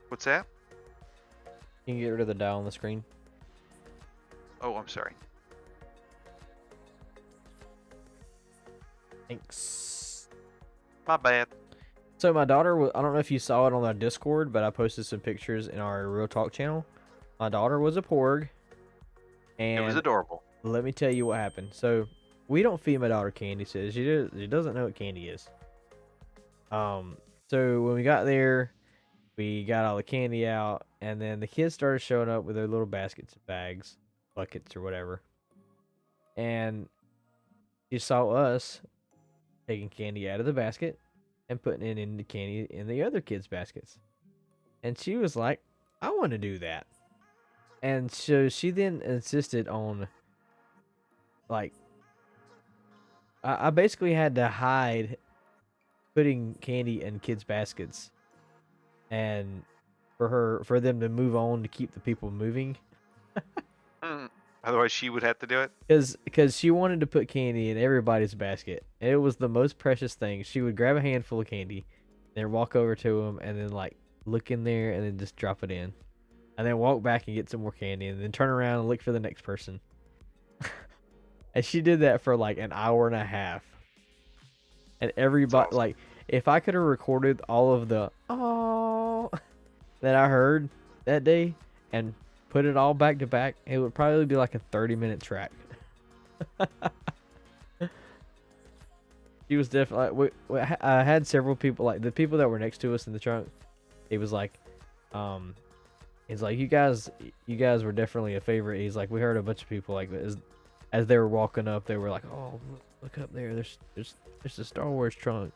What's that? You can get rid of the dial on the screen. Oh, I'm sorry. Thanks. My bad. So my daughter, I don't know if you saw it on our Discord, but I posted some pictures in our Real Talk channel. My daughter was a porg. It was And adorable. let me tell you what happened. So we don't feed my daughter candy. So she doesn't know what candy is. So when we got there, we got all the candy out, and then the kids started showing up with their little baskets, bags, buckets, or whatever. And she saw us taking candy out of the basket and putting it in the candy in the other kids' baskets. And she was like, I want to do that. And so she then insisted on, like, I basically had to hide putting candy in kids' baskets, and for them to move on to keep the people moving, Otherwise, she would have to do it. because she wanted to put candy in everybody's basket, and it was the most precious thing. She would grab a handful of candy, then walk over to them, and then like look in there, and then just drop it in, and then walk back and get some more candy, and then turn around and look for the next person. And she did that for like an hour and a half. And It's everybody, awesome. like, if I could have recorded all of the oh that I heard that day and put it all back to back, it would probably be like a 30-minute track. She was definitely I had several people, like the people that were next to us in the trunk. It was like, um, he's like, you guys were definitely a favorite. He's like, we heard a bunch of people like as they were walking up, they were like, oh, look up there. There's a Star Wars trunk.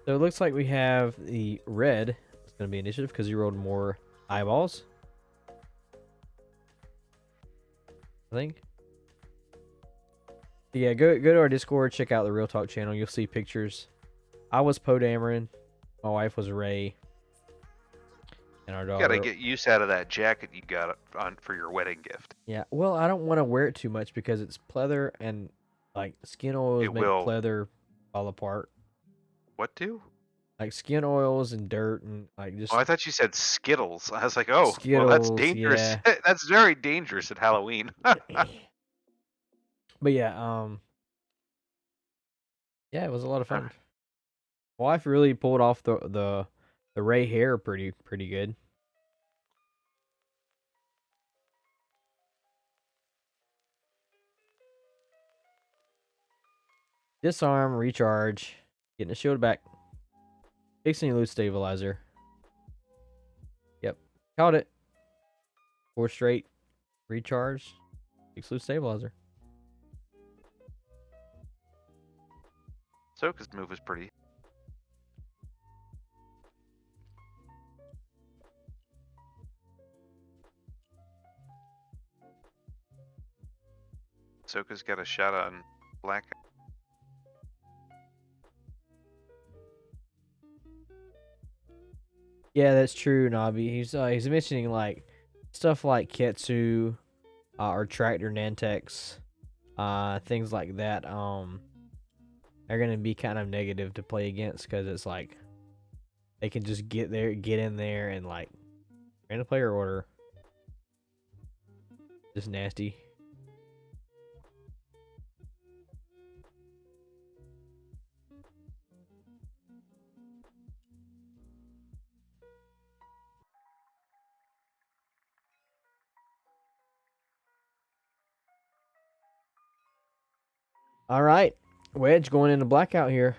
So it looks like we have the red. It's gonna be initiative because you rolled more eyeballs, I think. Yeah, go to our Discord, check out the Real Talk channel. You'll see pictures. I was Poe Dameron, my wife was Ray, and our You gotta daughter. get use out of that jacket you got on for your wedding gift. Yeah, well, I don't want to wear it too much because it's pleather and like skin oils It make will. pleather fall apart. What do? Like skin oils and dirt and like Oh, just I thought you said Skittles. I was like, oh, well, that's Skittles. dangerous. Yeah, That's very dangerous at Halloween. but yeah, yeah, it was a lot of fun. My wife really pulled off the Ray hair pretty good. Disarm, recharge, getting the shield back, fixing your loot stabilizer. Yep, caught it. 4 straight, recharge, fix loot stabilizer. Soka's move was pretty. Soka's got a shot on Black. Yeah, that's true, Nabi. He's mentioning like stuff like Ketsu, or Tractor Nantex, things like that. Are gonna be kind of negative to play against because it's like they can just get in there, and like random player order, just nasty. All right, Wedge going into blackout here.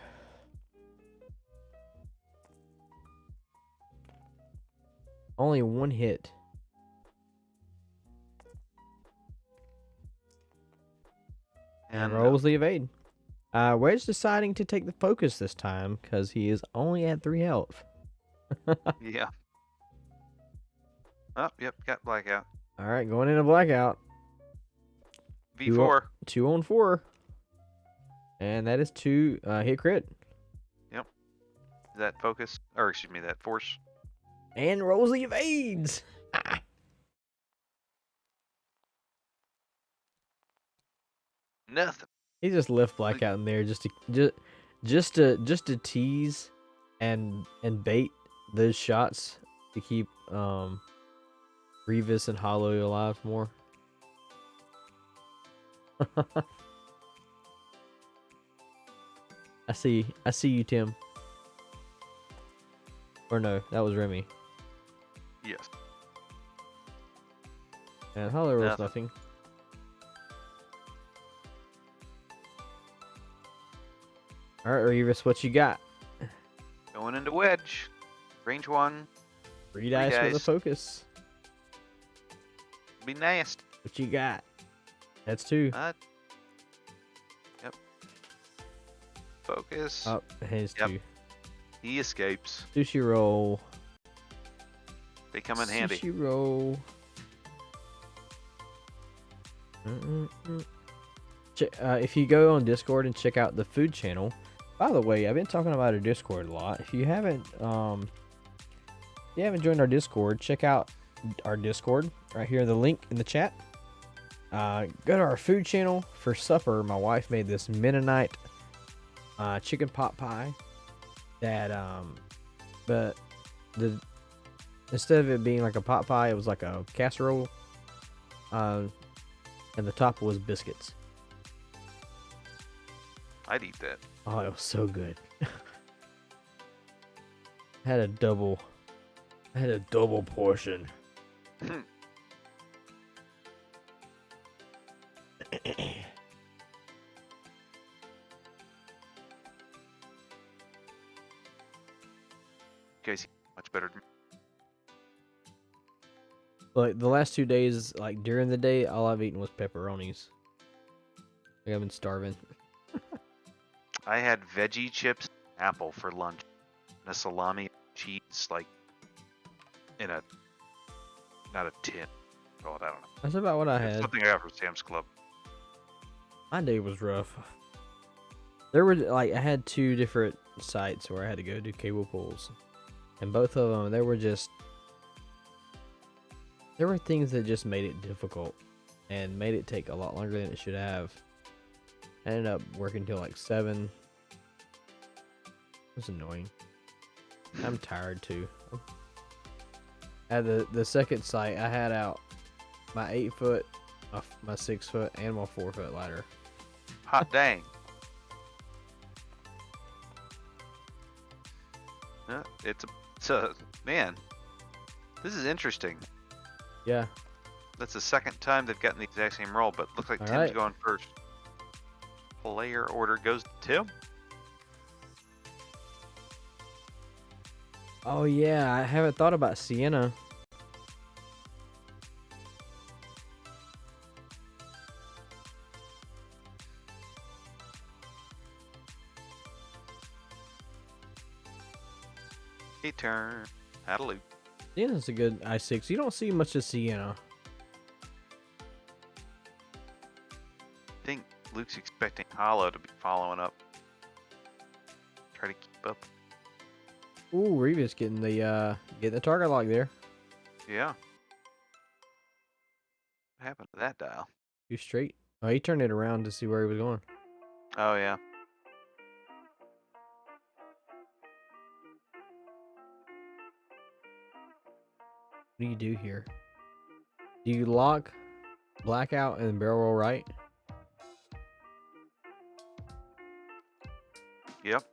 Only one hit. And rolls the evade. Wedge deciding to take the focus this time because he is only at 3 health. Yeah. Oh, yep, got blackout. All right, going into blackout. V4. 2 on 4. And that is 2 hit crit. Yep. That focus, or excuse me, that force. And rolls the evades. Nothing. He just left blackout in there just to tease and bait those shots to keep Revis and Hollow alive more. I see you, Tim. Or no, that was Remi. Yes. And Hollow rolls nothing. All right, Revis, what you got? Going into wedge. Range 1. 3 dice for the focus. Be nasty. What you got? That's 2. Yep. Focus. Oh, his 2. He escapes. Sushi roll. They come in handy. Sushi roll. If you go on Discord and check out the food channel. By the way, I've been talking about our Discord a lot. If you haven't joined our Discord, check out our Discord right here. The link in the chat. Go to our food channel for supper. My wife made this Mennonite chicken pot pie that but the instead of it being like a pot pie, it was like a casserole. And the top was biscuits. I'd eat that. Oh, it was so good. had a double. I had a double portion. You guys eat much better than me. Like the last 2 days, like during the day, all I've eaten was pepperonis. Like I've been starving. I had veggie chips, apple for lunch, and a salami cheese, like in a not a tin. Oh, I don't know. That's about what I It's had. something I got from Sam's Club. My day was rough. There were like I had 2 different sites where I had to go do cable pulls, and both of them there were things that just made it difficult and made it take a lot longer than it should have. I ended up working till like 7. It was annoying. I'm tired too. At the second site, I had out my 8-foot, my 6-foot, and my 4-foot ladder. Hot dang. It's a man. This is interesting. Yeah. That's the second time they've gotten the exact same roll, but looks like All Tim's right. going first. Player order goes to Tim. Oh yeah, I haven't thought about Sienna. Hey, turn. Hallelujah. Sienna's a good I6. You don't see much of Sienna. I think Luke's expecting Hollow to be following up. Try to keep up. Ooh, Reva's getting the target lock there. Yeah. What happened to that dial? 2 straight. Oh, he turned it around to see where he was going. Oh, yeah. What do you do here? Do you lock, blackout, and barrel roll right? Yep.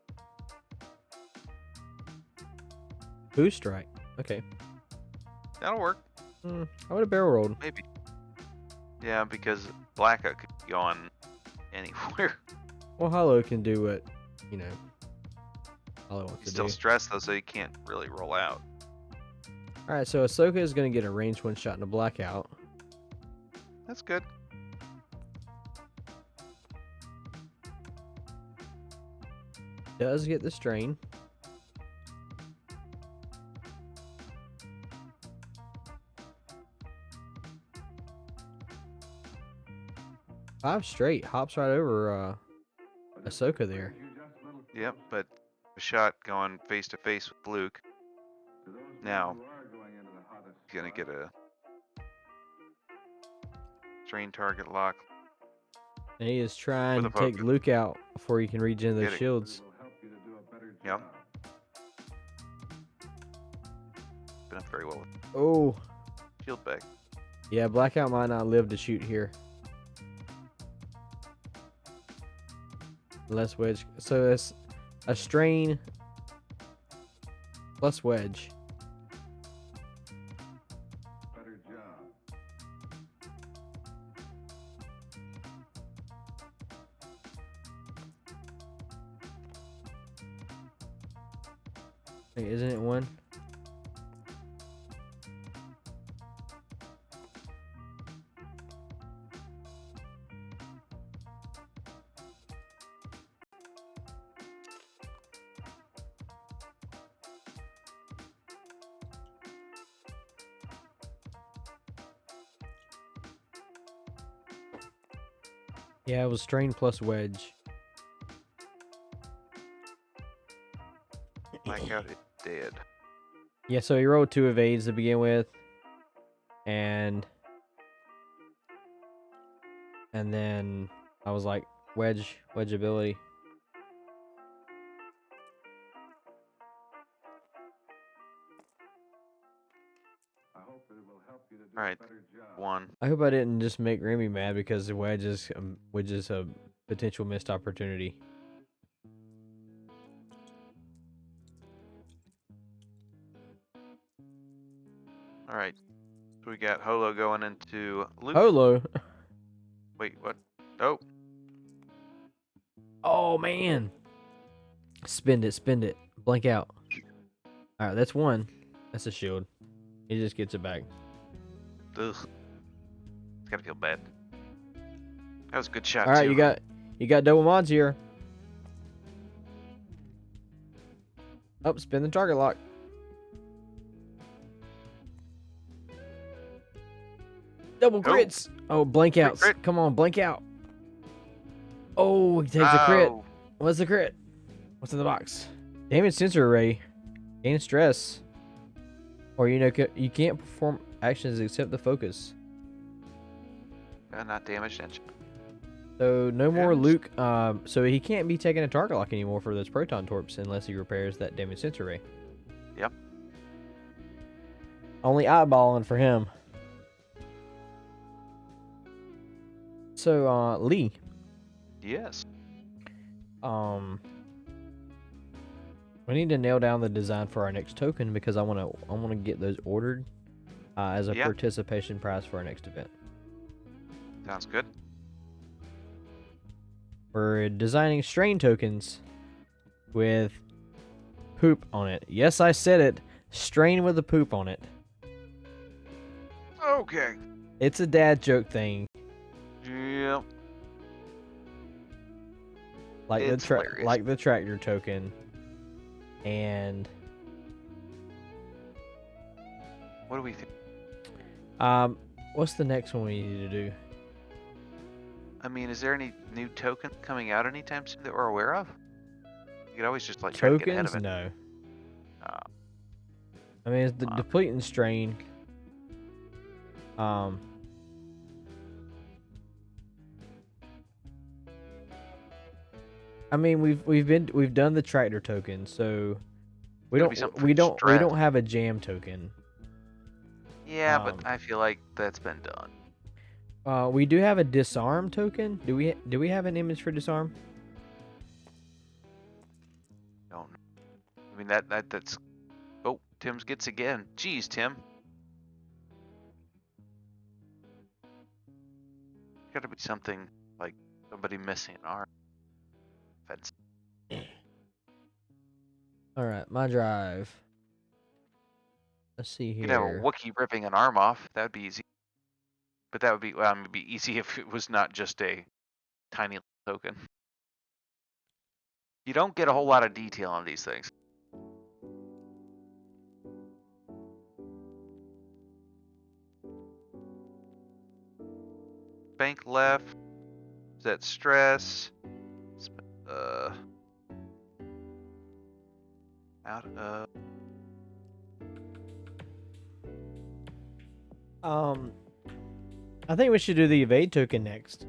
Boost strike. Okay. That'll work. I would have barrel rolled. Maybe. Yeah, because Blackout could be going anywhere. Well, Hollow can do what, you know, Hollow wants He's to still do. stressed, though, so he can't really roll out. Alright, so Ahsoka is going to get a range 1 shot in a blackout. That's good. Does get the strain. Five straight. Hops right over Ahsoka there. Yep, but a shot going face to face with Luke. Now, he's going to get a strain target lock. And he is trying to With a take focus. Luke out before he can regen those Get it. shields. Yep. Been up very well with Oh, shield back. yeah, Blackout might not live to shoot here. Less wedge. So it's a strain plus wedge. Wait, isn't it 1? Yeah, it was strain plus wedge. Blackout is dead. Yeah, so he rolled 2 evades to begin with. And then I was like, wedge ability. All right, one. I hope I didn't just make Remy mad because the wedge is a potential missed opportunity. All right, so we got Holo going into loop. Holo. Wait, what? Oh, Oh man. Spend it. Blank out. All right, that's one. That's a shield. He just gets it back. ugh. It's gotta feel bad. That was a good shot All right, too. you got double mods here. Oh, spin the target lock. Double crits. Oh, blank outs. Crit. Come on, blank out. Oh, he takes a crit. Oh, What's the crit? What's in the box? Damage sensor array. Gain stress. Or you can't perform actions except the focus. not damaged engine. So no more Yes. Luke. So he can't be taking a target lock anymore for those proton torps unless he repairs that damage sensor array. Yep. Only eyeballing for him. So Lee. Yes. We need to nail down the design for our next token because I wanna get those ordered as a Yeah. participation prize for our next event. Sounds good. We're designing strain tokens with poop on it. Yes, I said it. Strain with a poop on it. Okay. It's a dad joke thing. Yep. Like It's hilarious. like the tractor token. And What do we think? what's the next one we need to do? I mean, is there any new token coming out anytime soon that we're aware of? You could always just like try to get ahead Tokens? of it. No. Uh, I mean, it's the deplete and strain. I mean, we've done the tractor token, so we Gotta be don't something we for don't we stress. don't have a jam token. Yeah, but I feel like that's been done. We do have a disarm token. Do we have an image for disarm? Don't know. I mean that's. Oh, Tim's gets again. Jeez, Tim. Got to be something like somebody missing an arm. Fence. All right, my drive. Let's see You could have a here. Wookiee ripping an arm off. That would be easy. But that would be it'd be easy if it was not just a tiny token. You don't get a whole lot of detail on these things. Bank left. Is that stress? Out of. I think we should do the evade token next.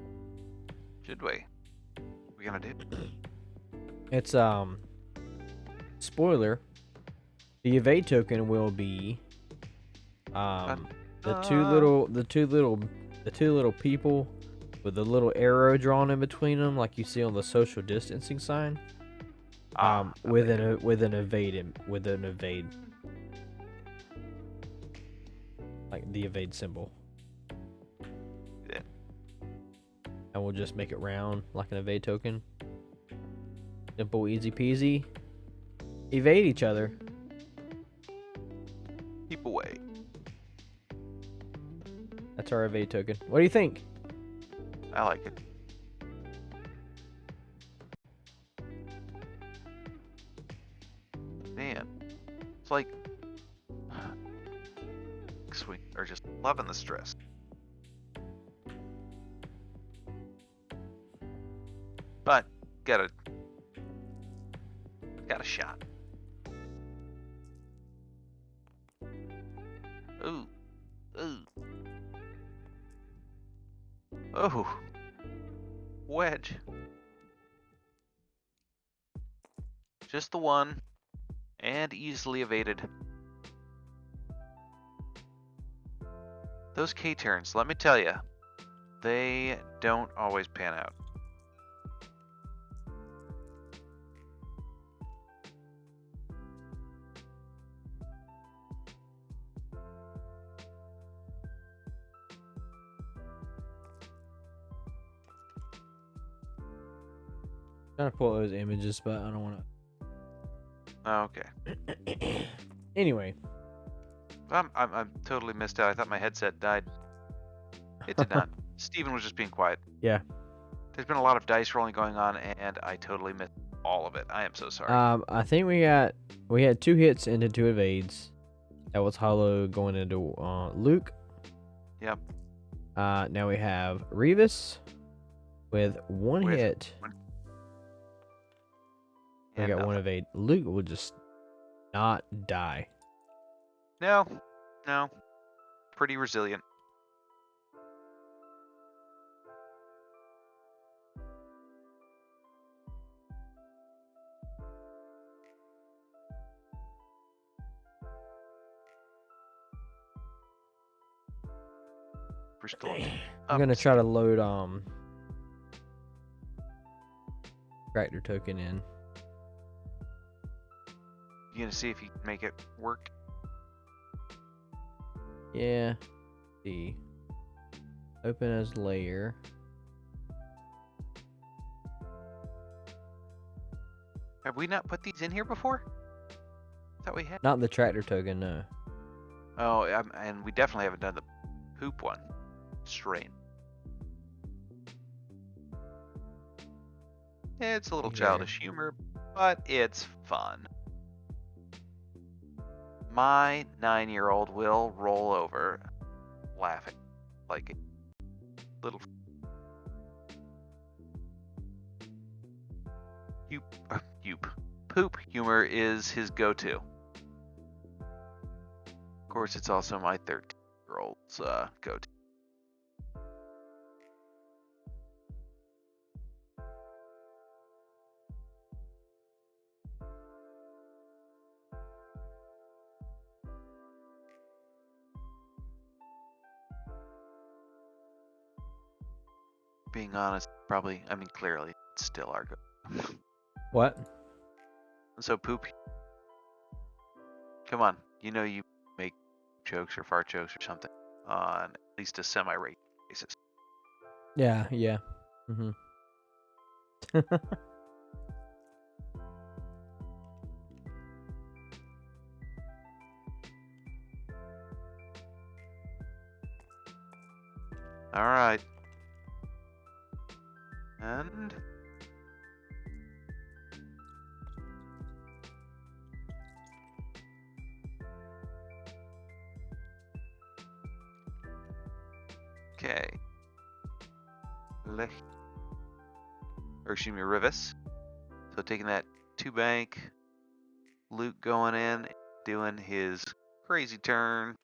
Should we? What we gonna do? It's spoiler. The evade token will be the two little people with the little arrow drawn in between them, like you see on the social distancing sign. With an evade, like the evade symbol. Yeah. And we'll just make it round like an evade token. Simple, easy peasy. Evade each other. Keep away. That's our evade token. What do you think? I like it. Man, it's like sweet or just loving the stress. But got a shot. Ooh, ooh, oh, wedge. Just the one, and easily evaded. Those K-turns, let me tell you, they don't always pan out. Trying to pull those images, but I don't want Okay. to. Anyway. I'm totally missed out. I thought my headset died. It did not. Steven was just being quiet. Yeah. There's been a lot of dice rolling going on, and I totally missed all of it. I am so sorry. I think we had 2 hits into 2 evades. That was Hollow going into Luke. Yep. Now we have Revis with 1 hit. We got 1 evade. Luke will just not die. No. Pretty resilient. We're still I'm gonna try to load tractor token in. You gonna see if you can make it work? Yeah. See. Open as layer. Have we not put these in here before? I thought we had. Not the tractor token, no. Oh, and we definitely haven't done the poop one. Strain. It's a little childish humor, but it's fun. My 9-year-old will roll over laughing like a little poop humor is his go-to. Of course, it's also my 13-year-old's go-to. Being honest, clearly, it's still our go. What? So poop. Come on, you know you make jokes or fart jokes or something on at least a semi-regular basis. Yeah. All right. And okay. Rivis. So taking that 2 bank, Luke going in, doing his crazy turn.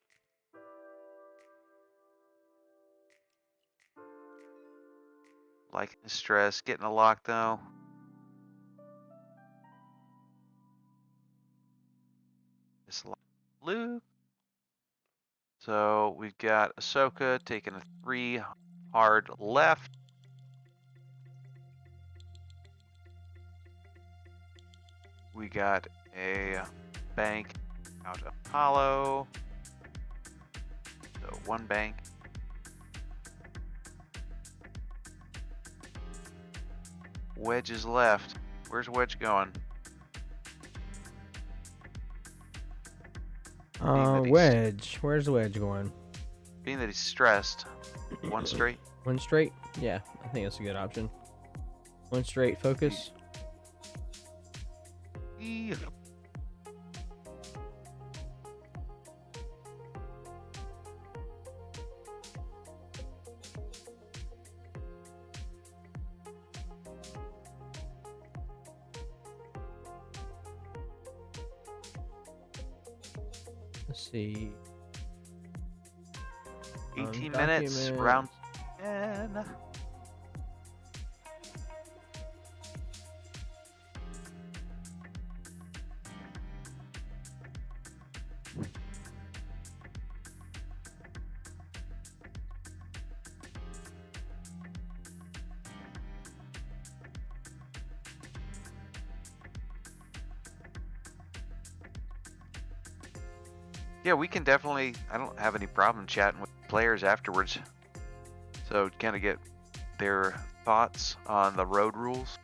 Liking the stress, getting a lock though. Just lock Luke. So we've got Ahsoka taking a 3 hard left. We got a bank out of Hollow. So 1 bank. Wedge is left. Where's Wedge going? Wedge. Where's Wedge going? Being that he's stressed. 1 straight. 1 straight? Yeah, I think that's a good option. 1 straight focus. Let's see. 18 minutes, round 10. Yeah, we can definitely. I don't have any problem chatting with players afterwards. So kind of get their thoughts on the road rules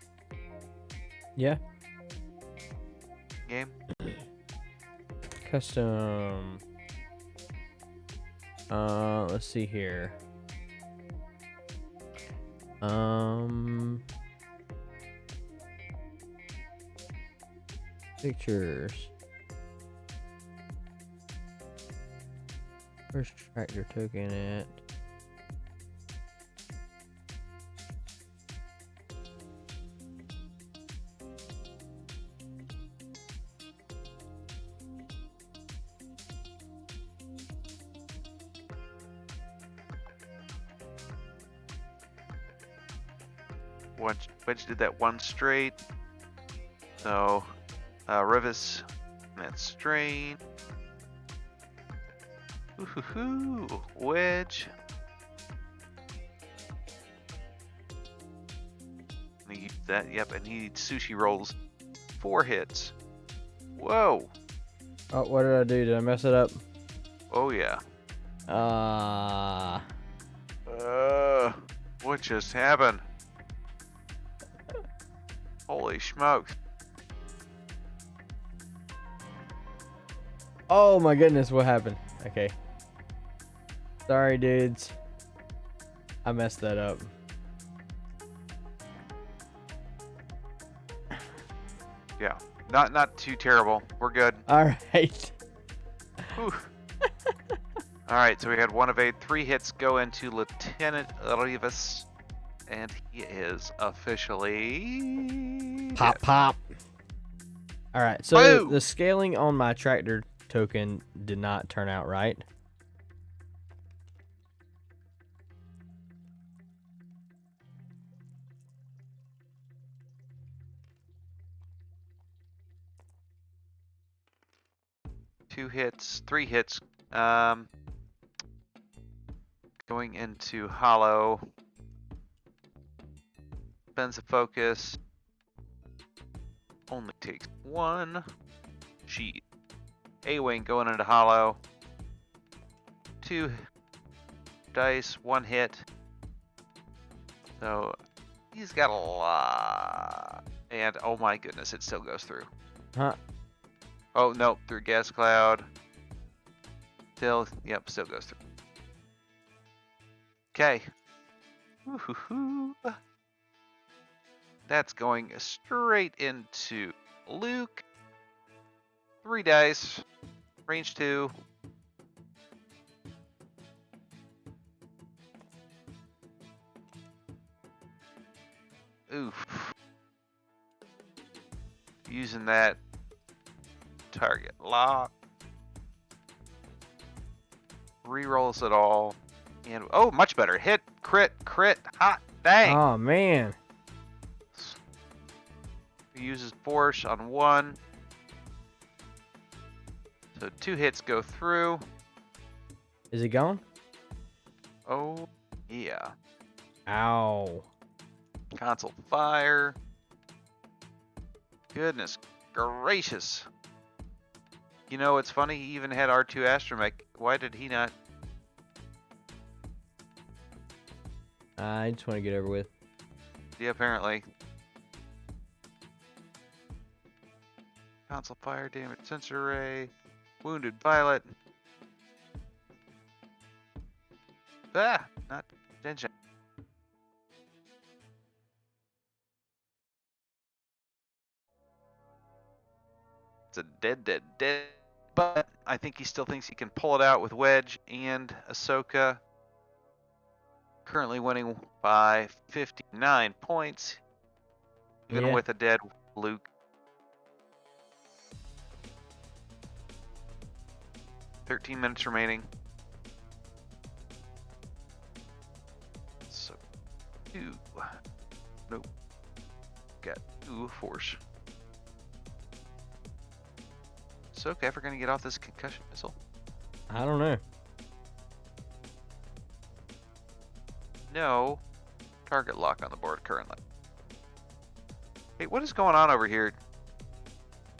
Yeah. game. Custom. Let's see here. Pictures. Where's tractor token at? Wedge did that one straight. So, Rivis, that strain. Ooh, Wedge. And he used that, yep, and he sushi rolls 4 hits. Whoa. Oh, what did I do? Did I mess it up? Oh yeah. Uh, What just happened? Holy smokes. oh my goodness, what happened? Okay. Sorry, dudes. I messed that up. Yeah. Not too terrible. We're good. All right. Whew. Alright, so we had 1 of 8. 3 hits go into Lieutenant Rivas. And he is officially Pop, dead. pop. All right, so Boom! the scaling on my tractor token did not turn out right. Two hits, 3 hits. Going into hollow. Bends the focus. Only takes 1. Sheet. A-Wing going into hollow. 2 dice, 1 hit. So he's got a lot. And oh my goodness, it still goes through. Huh? Oh no, through gas cloud. Still, yep, still goes through. Okay. That's going straight into Luke. 3 dice. Range 2. Oof. Using that target lock. Rerolls it all. And oh, much better. Hit, crit, hot dang. Oh man. He uses force on 1. So 2 hits go through. Is it gone? Oh, yeah. Ow. Console fire. Goodness gracious. You know, it's funny, he even had R2 Astromech. Why did he not? I just want to get over with. Yeah, apparently. Console fire, damage sensor array. Wounded Violet. Ah, not attention. It's a dead. But I think he still thinks he can pull it out with Wedge and Ahsoka. Currently winning by 59 points. Even Yeah. with a dead Luke. 13 minutes remaining. So, 2. Nope. Got 2 force. Ahsoka ever gonna get off this concussion missile? I don't know. No. Target lock on the board currently. Hey, what is going on over here?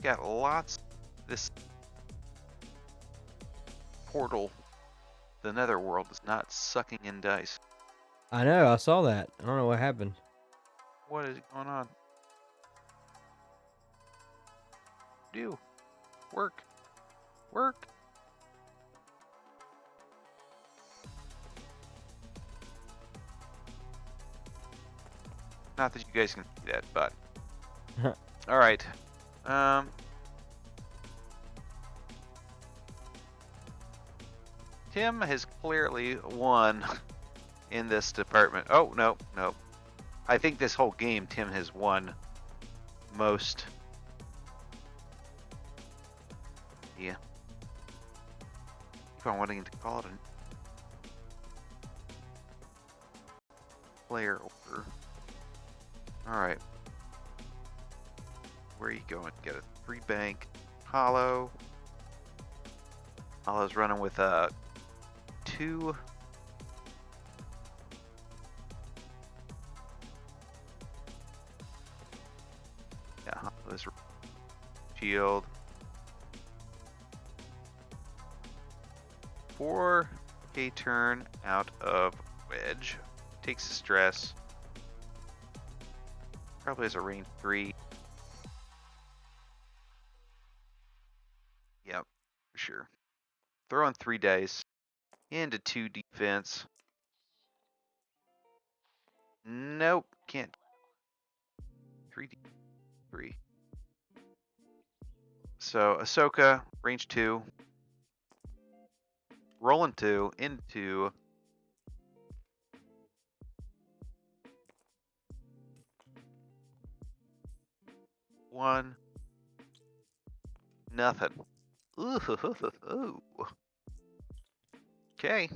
Got lots. This. portal, the netherworld, is not sucking in dice. I know. I saw that. I don't know what happened. What is going on? Do work. Work. Not that you guys can see that, but all right. Tim has clearly won in this department. Oh, no, no. I think this whole game, Tim has won most. Yeah. Keep on wanting to call it a player order. Alright. Where are you going? Get a 3 bank. Hollow. Hollow's running with 2. Yeah, Hollow's shield. 4K turn out of wedge. Takes the stress. Probably has a range 3. Yep, for sure. Throwing 3 dice into 2 defense. Nope, can't. 3. So Ahsoka, range 2. Rolling 2 into 1. Nothing. Ooh. Okay.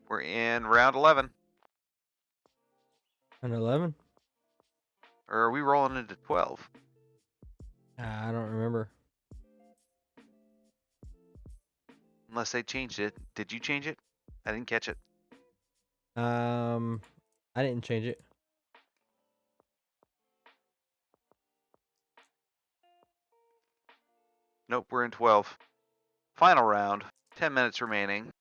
We're in round 11. And 11? Or are we rolling into 12? I don't remember. Unless they changed it. Did you change it? I didn't catch it. I didn't change it. Nope, we're in 12. Final round. 10 minutes remaining.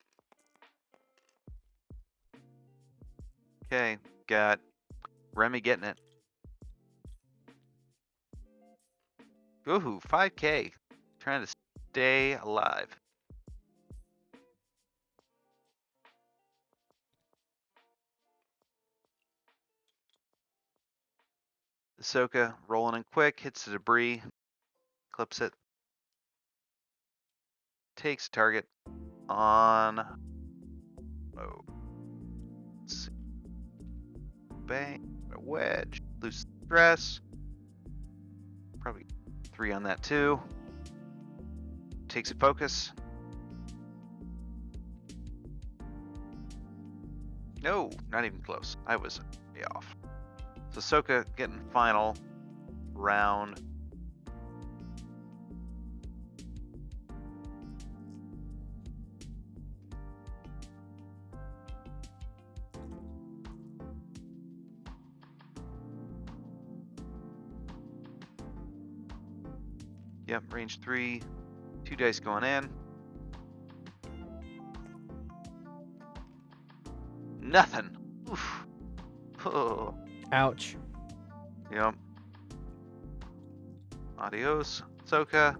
Okay, got Remi getting it. Ooh, 5K. Trying to stay alive. Ahsoka rolling in quick, hits the debris, clips it, takes target on. Oh, let's see. Bang, a wedge, loose stress. Probably 3 on that too. Takes a focus. No, not even close. I was way off. So Ahsoka getting final round. Yep, range 3. 2 dice going in. Nothing. Oof. Oh. Ouch. Yep. Adios, Ahsoka.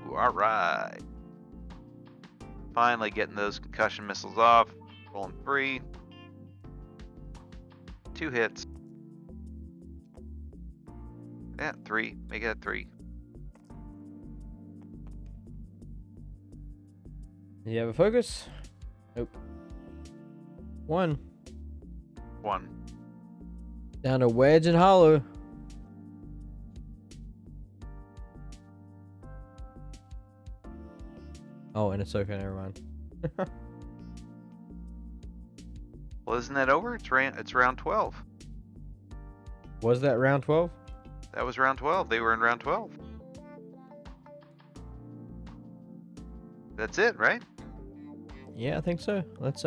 Ooh, all right. Finally getting those concussion missiles off. Rolling 3. 2 hits. Yeah, 3. Make it 3. You have a focus? Nope. 1. 1. Down to wedge and hollow. Oh, and Ahsoka, never mind. Well, isn't that over? It's round 12. Was that round 12? That was round 12. They were in round 12. That's it, right? Yeah, I think so. Let's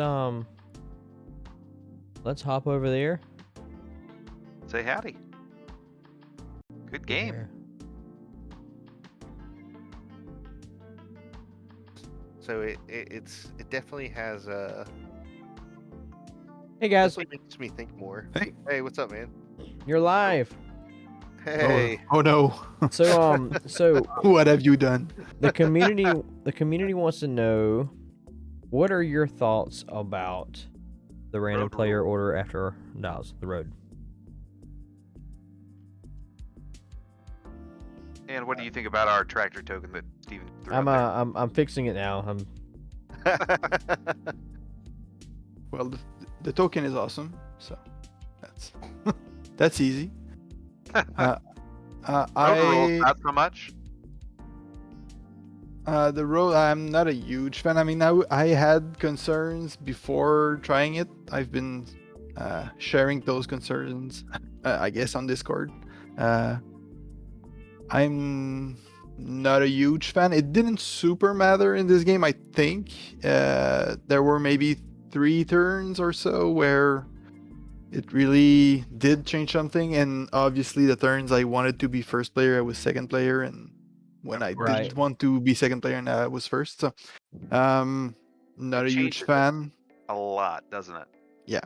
hop over there. Say howdy. Good game. There. So it definitely has Hey guys, definitely makes me think more. Hey. Hey, what's up, man? you're live. Hey. Oh no. So What have you done? the community wants to know, what are your thoughts about the random Road player rule. order after dials the road? And what do you think about our tractor token that Steven threw up there? I'm fixing it now. Well, the token is awesome, so that's that's easy. Road rules, I not so much. the road. I'm not a huge fan. I mean, I had concerns before trying it. I've been sharing those concerns, I guess, on Discord. I'm not a huge fan. It didn't super matter in this game. I think there were maybe 3 turns or so where it really did change something, and obviously the turns I wanted to be first player, I was second player, and when I Right. didn't want to be second player, and I was first. So, not It a huge changes it. fan. A lot, doesn't it? Yeah,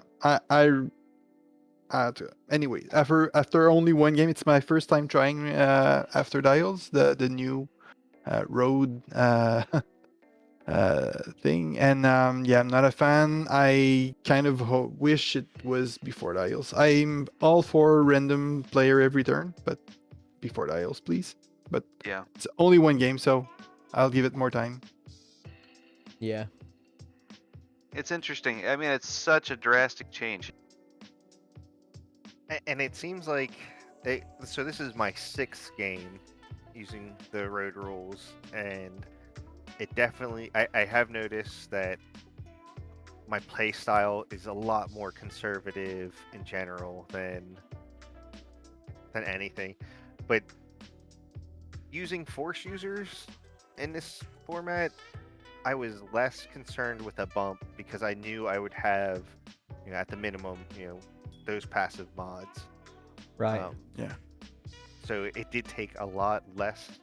anyway, after only one game, it's my first time trying After Dials, the new road thing, and yeah, I'm not a fan. I kind of wish it was before dials. I'm all for random player every turn, but before dials, please. But Yeah. it's only one game, so I'll give it more time. Yeah. It's interesting. I mean, it's such a drastic change. And it seems like so this is my 6th game using the road rules, and it definitely I have noticed that my play style is a lot more conservative in general than anything. But using force users in this format, I was less concerned with a bump because I knew I would have, at the minimum, those passive mods. Right. Yeah. So it did take a lot less,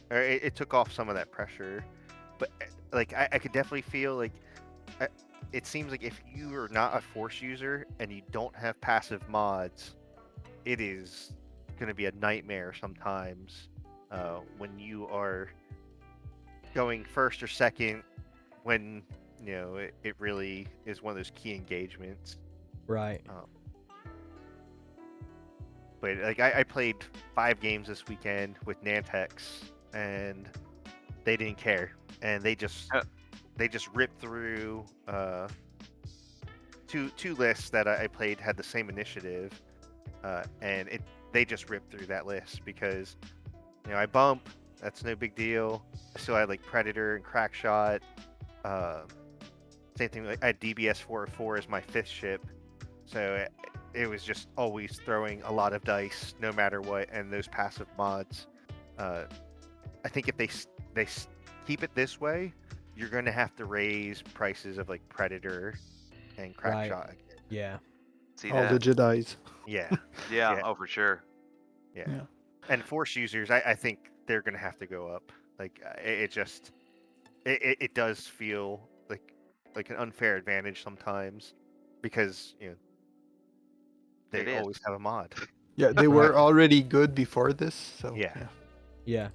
or it took off some of that pressure. But like I could definitely feel like it seems like if you are not a force user and you don't have passive mods, it is going to be a nightmare sometimes when you are going first or second, when it really is one of those key engagements. Right. But like I played 5 games this weekend with Nantex, and they didn't care, and they just ripped through two lists that I played had the same initiative, and they just ripped through that list because I bump, that's no big deal. I still had like Predator and Crackshot. Same thing, like I had DBS 404 as my 5th ship, so it was just always throwing a lot of dice no matter what. And those passive mods, I think if they keep it this way, you're going to have to raise prices of like Predator and Right. Crackshot. Yeah. See All that? the Jedis. Yeah. Yeah. Yeah. Oh, for sure. Yeah. Yeah. And force users, I think they're going to have to go up. Like it just it does feel like an unfair advantage sometimes because they It is. always have a mod. Yeah, they were already good before this, so Yeah. Yeah.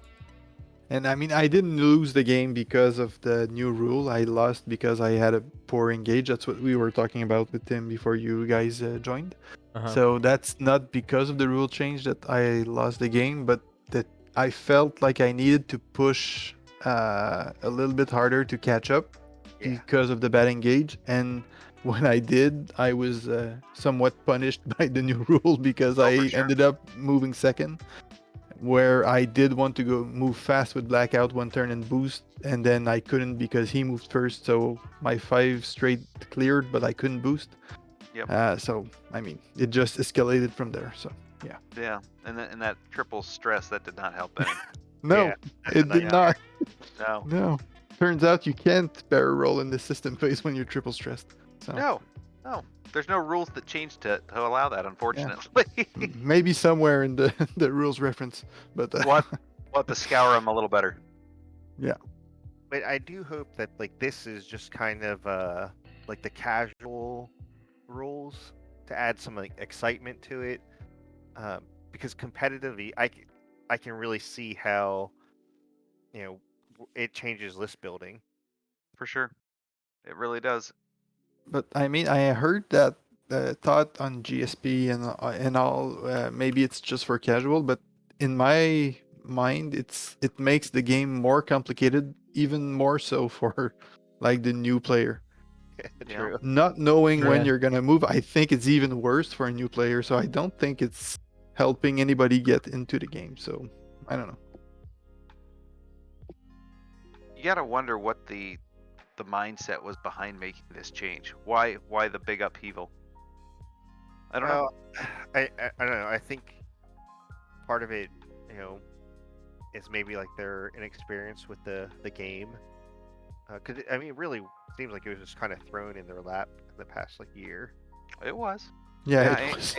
And I mean, I didn't lose the game because of the new rule. I lost because I had a poor engage. That's what we were talking about with Tim before you guys joined. Uh-huh. So that's not because of the rule change that I lost the game, but that I felt like I needed to push a little bit harder to catch up Yeah. because of the bad engage. And when I did, I was somewhat punished by the new rule because Oh, I for sure. ended up moving second, where I did want to go move fast with Blackout one turn and boost, and then I couldn't because he moved first, so my 5 straight cleared, but I couldn't boost. Yep. So I mean, it just escalated from there. So yeah. Yeah. And that triple stress, that did not help any. No, Yeah, that's a it did nightmare. not. No. No. Turns out you can't barrel roll in the system phase when you're triple stressed. So No. There's no rules that change to allow that, unfortunately. maybe somewhere in the the rules reference, but We'll have to scour them a little better. yeah. But I do hope that like this is just kind of like the casual rules to add some like excitement to it. Because competitively, I can really see how you know it changes list building. For sure. It really does. But I mean, I heard that thought on GSP and all. Maybe it's just for casual, but in my mind, it makes the game more complicated, even more so for like the new player. Yeah. True. Not knowing True. when Yeah. you're gonna move, I think it's even worse for a new player. So I don't think it's helping anybody get into the game. So I don't know. You gotta wonder what the mindset was behind making this change. Why the big upheaval? I don't know. Well, I don't know. I think part of it, you know, is maybe like their inexperience with the game. Because I mean, it really seems like it was just kind of thrown in their lap in the past like year. It was. Yeah, Yeah, it was.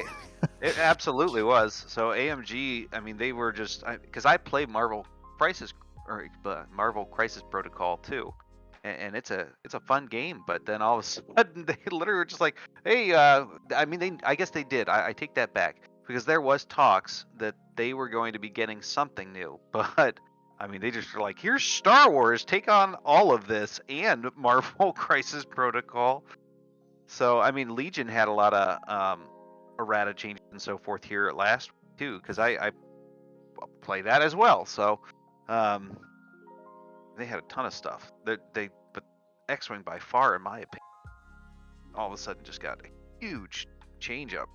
it absolutely was. So AMG, I mean, they were just because I play Marvel Crisis or Marvel Crisis Protocol too, and it's a fun game. But then all of a sudden, they literally were just like, "Hey, I mean, I guess they did. I take that back because there was talks that they were going to be getting something new, but." I mean, they just were like, "Here's Star Wars. Take on all of this and Marvel Crisis Protocol." So I mean, Legion had a lot of errata changes and so forth here at last too, because I play that as well. So um, they had a ton of stuff. But X-wing by far, in my opinion, all of a sudden just got a huge change up.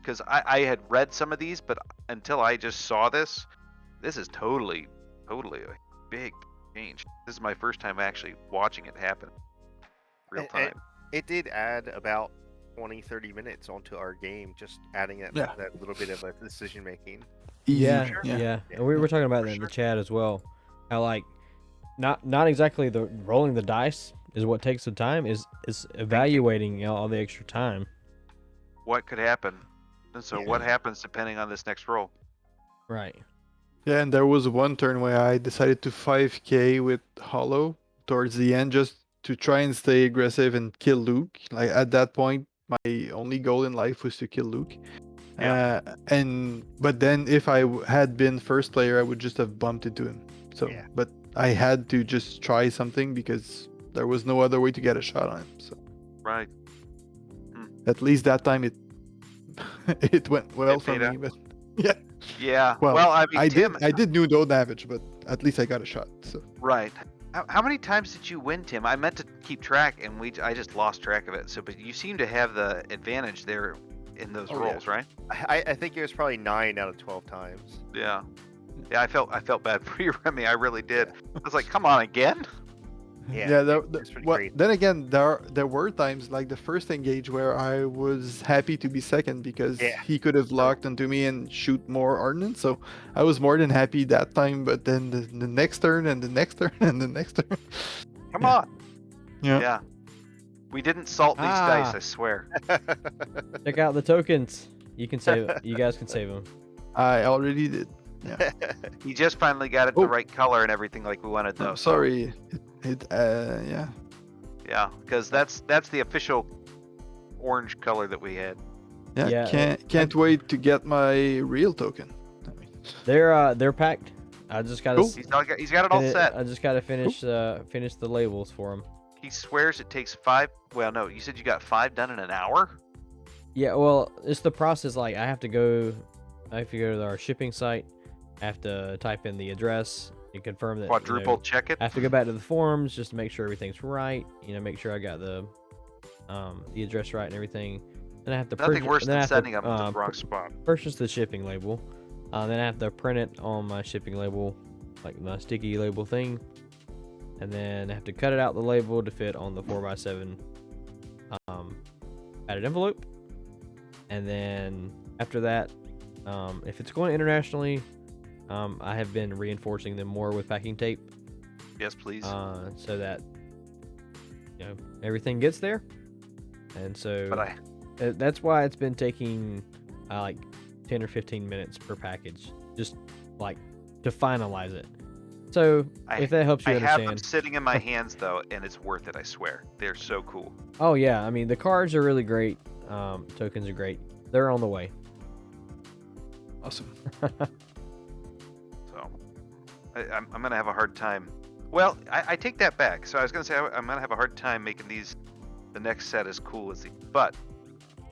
Because I had read some of these, but until I just saw this, this is totally a big change. This is my first time actually watching it happen real And time. it did add about 20-30 minutes onto our game, just adding Yeah. that little bit of a decision making. Easy. Yeah, Sure. Yeah. yeah. Yeah, And we were talking about For that in the sure. chat as well. How like not exactly the rolling the dice is what takes the time, is evaluating all the extra time. What could happen? And so Yeah. what happens depending on this next roll? Right. Yeah, and there was one turn where I decided to 5k with Hollow towards the end just to try and stay aggressive and kill Luke. Like at that point, my only goal in life was to kill Luke. Yeah. But then if had been first player, I would just have bumped into him. So, Yeah. but I had to just try something because there was no other way to get a shot on him. So Right. at least that time it it went well It for paid me. off. But yeah, Yeah. well, Well, I mean, Tim. I did do no damage, but at least I got a shot. So. Right. How many times did you win, Tim? I meant to keep track, and I just lost track of it. So, but you seem to have the advantage there in those Oh, yeah. rolls, right? I think it was probably 9 out of 12 times. Yeah. Yeah. I felt bad for you, Remy. I really did. I was like, come on again. Yeah, It's pretty well, crazy. then again, there were times like the first engage where I was happy to be second because Yeah. he could have locked onto me and shoot more ordnance. So I was more than happy that time. But then the next turn and the next turn and the next turn. Come Yeah. on. Yeah. Yeah. We didn't salt these dice. I swear. Check out the tokens. You can save. You guys can save them. I already did. Yeah. He just finally got it Oh. the right color and everything like we wanted, though. I'm so- sorry. Yeah. Yeah, because that's the official orange color that we had. Yeah. Yeah, Can't wait to get my real token. I mean, They're packed. I just gotta. Cool. He's got it all set. I just gotta finish finish the labels for them. He swears it takes 5. Well, no, you said you got 5 done in an hour. Yeah, well, it's the process. Like I have to go to our shipping site. I have to type in the address and confirm that. Quadruple check it. I have to go back to the forums just to make sure everything's right. Make sure I got the address right and everything. Then I have to Nothing worse then I than have to, sending them to the wrong spot. purchase the shipping label. Then I have to print it on my shipping label, like my sticky label thing. And then I have to cut it out the label to fit on the 4x7 padded envelope. And then after that, if it's going internationally, I have been reinforcing them more with packing tape, Yes, please. so that everything gets there. And so But that's why it's been taking like 10 or 15 minutes per package, just like to finalize it. So I, if that helps you I have them understand. sitting in my hands though, and it's worth it. I swear, they're so cool. Oh yeah, I mean the cards are really great. Tokens are great. They're on the way. Awesome. So I'm gonna have a hard time. Well, I take that back. So I was gonna say I'm gonna have a hard time making the next set as cool as but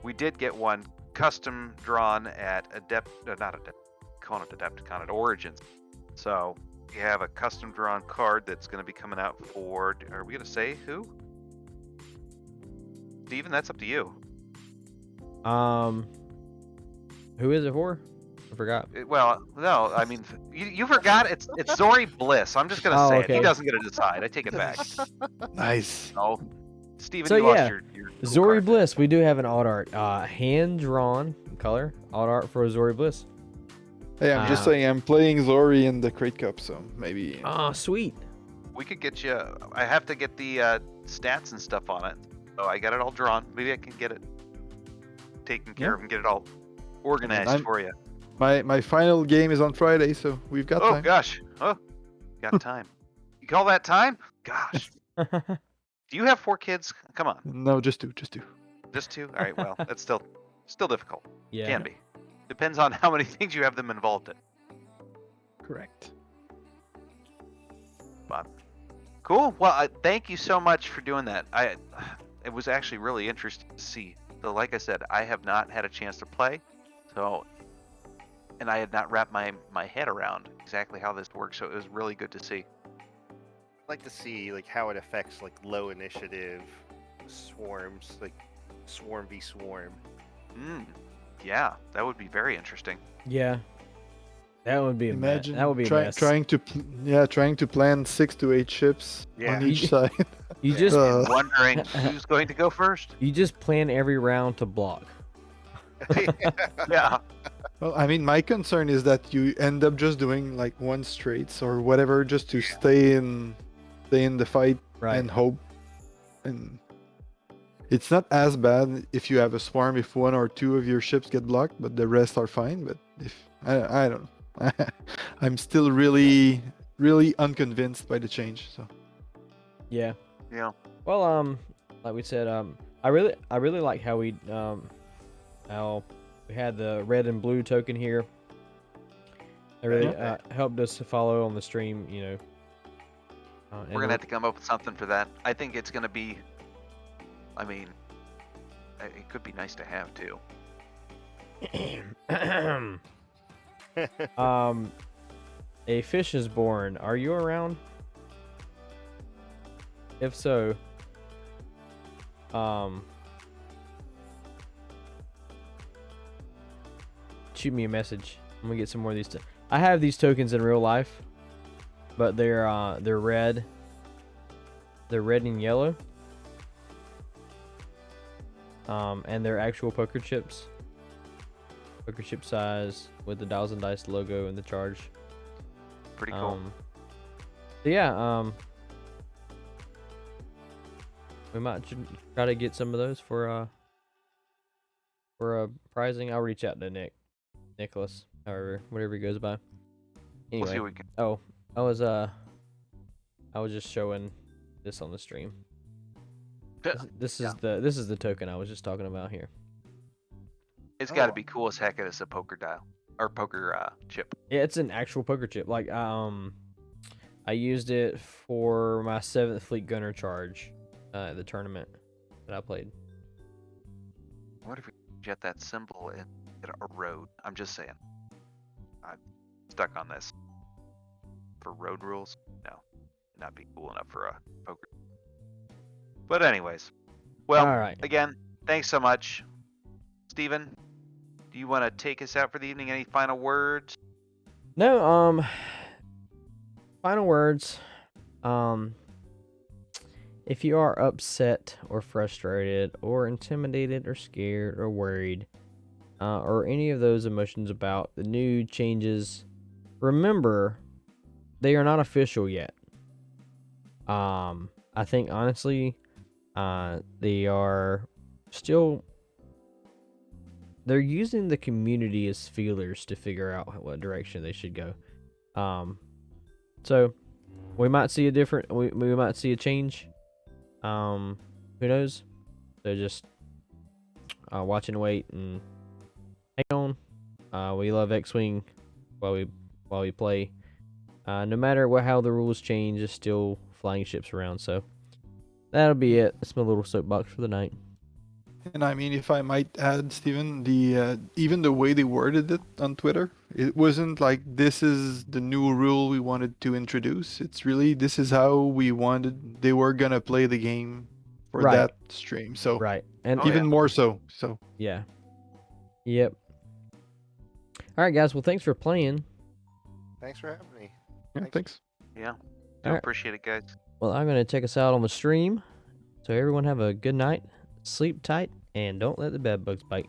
we did get one custom drawn at Adepticon at Origins. So we have a custom drawn card that's going to be coming out for. Are we going to say who? Steven, that's up to you. Who is it for? I forgot. Well, no, I mean you forgot. It's Zori Bliss. I'm just going to Oh, say it. okay. He doesn't get to decide. I take it back. Nice. No, Steven, So, you yeah, lost your cool Zori card. Bliss. We do have an alt art. Hand drawn color alt art for Zori Bliss. Hey, I'm just Uh, saying I'm playing Zori in the Crate Cup, so maybe. Oh, sweet. We could get you. I have to get the stats and stuff on it. So I got it all drawn. Maybe I can get it taken care of and get it all organized for you. My final game is on Friday, so we've got Oh time. gosh. Oh, got time. You call that time? Gosh. Do you have 4 kids? Come on. No, just two. Just 2? All right. Well, that's still difficult. Yeah. Can be. Depends on how many things you have them involved in. Correct. But cool. Well, thank you so much for doing that. It was actually really interesting to see. So, like I said, I have not had a chance to play, and I had not wrapped my head around exactly how this works. So it was really good to see. I'd like to see like how it affects like low initiative swarms, like swarm v swarm. Yeah, that would be very interesting. Yeah. That would be Imagine that would be a mess. trying to plan 6 to 8 ships on Yeah. each side. You just Wondering who's going to go first. you just plan every round to block. Yeah. Well, I mean, my concern is that you end up just doing like one straights or whatever just to stay in the fight Right. and hope. And it's not as bad if you have a swarm if 1 or 2 of your ships get blocked, but the rest are fine. But if I don't know, I'm still really unconvinced by the change. So Yeah. Yeah. Well, like we said, I really like how how we had the red and blue token here. It really helped us to follow on the stream, you know. We're gonna have to come up with something for that. I think it's gonna be. I mean, it could be nice to have too. A fish is born. Are you around? If so, shoot me a message. I'm gonna get some more of these. I have these tokens in real life, but they're red. They're red and yellow. And they're actual poker chips. Poker chip size with the Dials and Dice logo and the charge. Pretty cool. So yeah, we might try to get some of those for pricing. I'll reach out to Nicholas, whatever he goes by. Anyway, We'll see what we can. oh, I was just showing this on the stream. This is the token I was just talking about here. It's got to be cool as heck. It's a poker dial or poker chip. Yeah, it's an actual poker chip. Like I used it for my 7th Fleet Gunner charge at the tournament that I played. What if we get that symbol in a road? I'm just saying. I'm stuck on this. For road rules, no, not be cool enough for a poker. But anyways, well, All right. again, thanks so much, Steven. Do you want to take us out for the evening? Any final words? No, final words. If you are upset or frustrated or intimidated or scared or worried, or any of those emotions about the new changes, remember they are not official yet. I think honestly, they are still. They're using the community as feelers to figure out what direction they should go. So we might see a different. We might see a change. Who knows? So just watch and wait and hang on. We love X-wing while we play. No matter how the rules change, it's still flying ships around. So that'll be it. That's my little soapbox for the night. And I mean, if I might add, Steven, the even the way they worded it on Twitter, it wasn't like this is the new rule we wanted to introduce. It's really this is how we wanted they were gonna play the game for Right. that stream. So Right. And Oh, even yeah. more so. So yeah. Yep. All right, guys. Well, thanks for playing. Thanks for having me. yeah, Thanks. thanks. Yeah. All right. Appreciate it, guys. Well, I'm gonna take us out on the stream. So everyone have a good night. Sleep tight and don't let the bed bugs bite.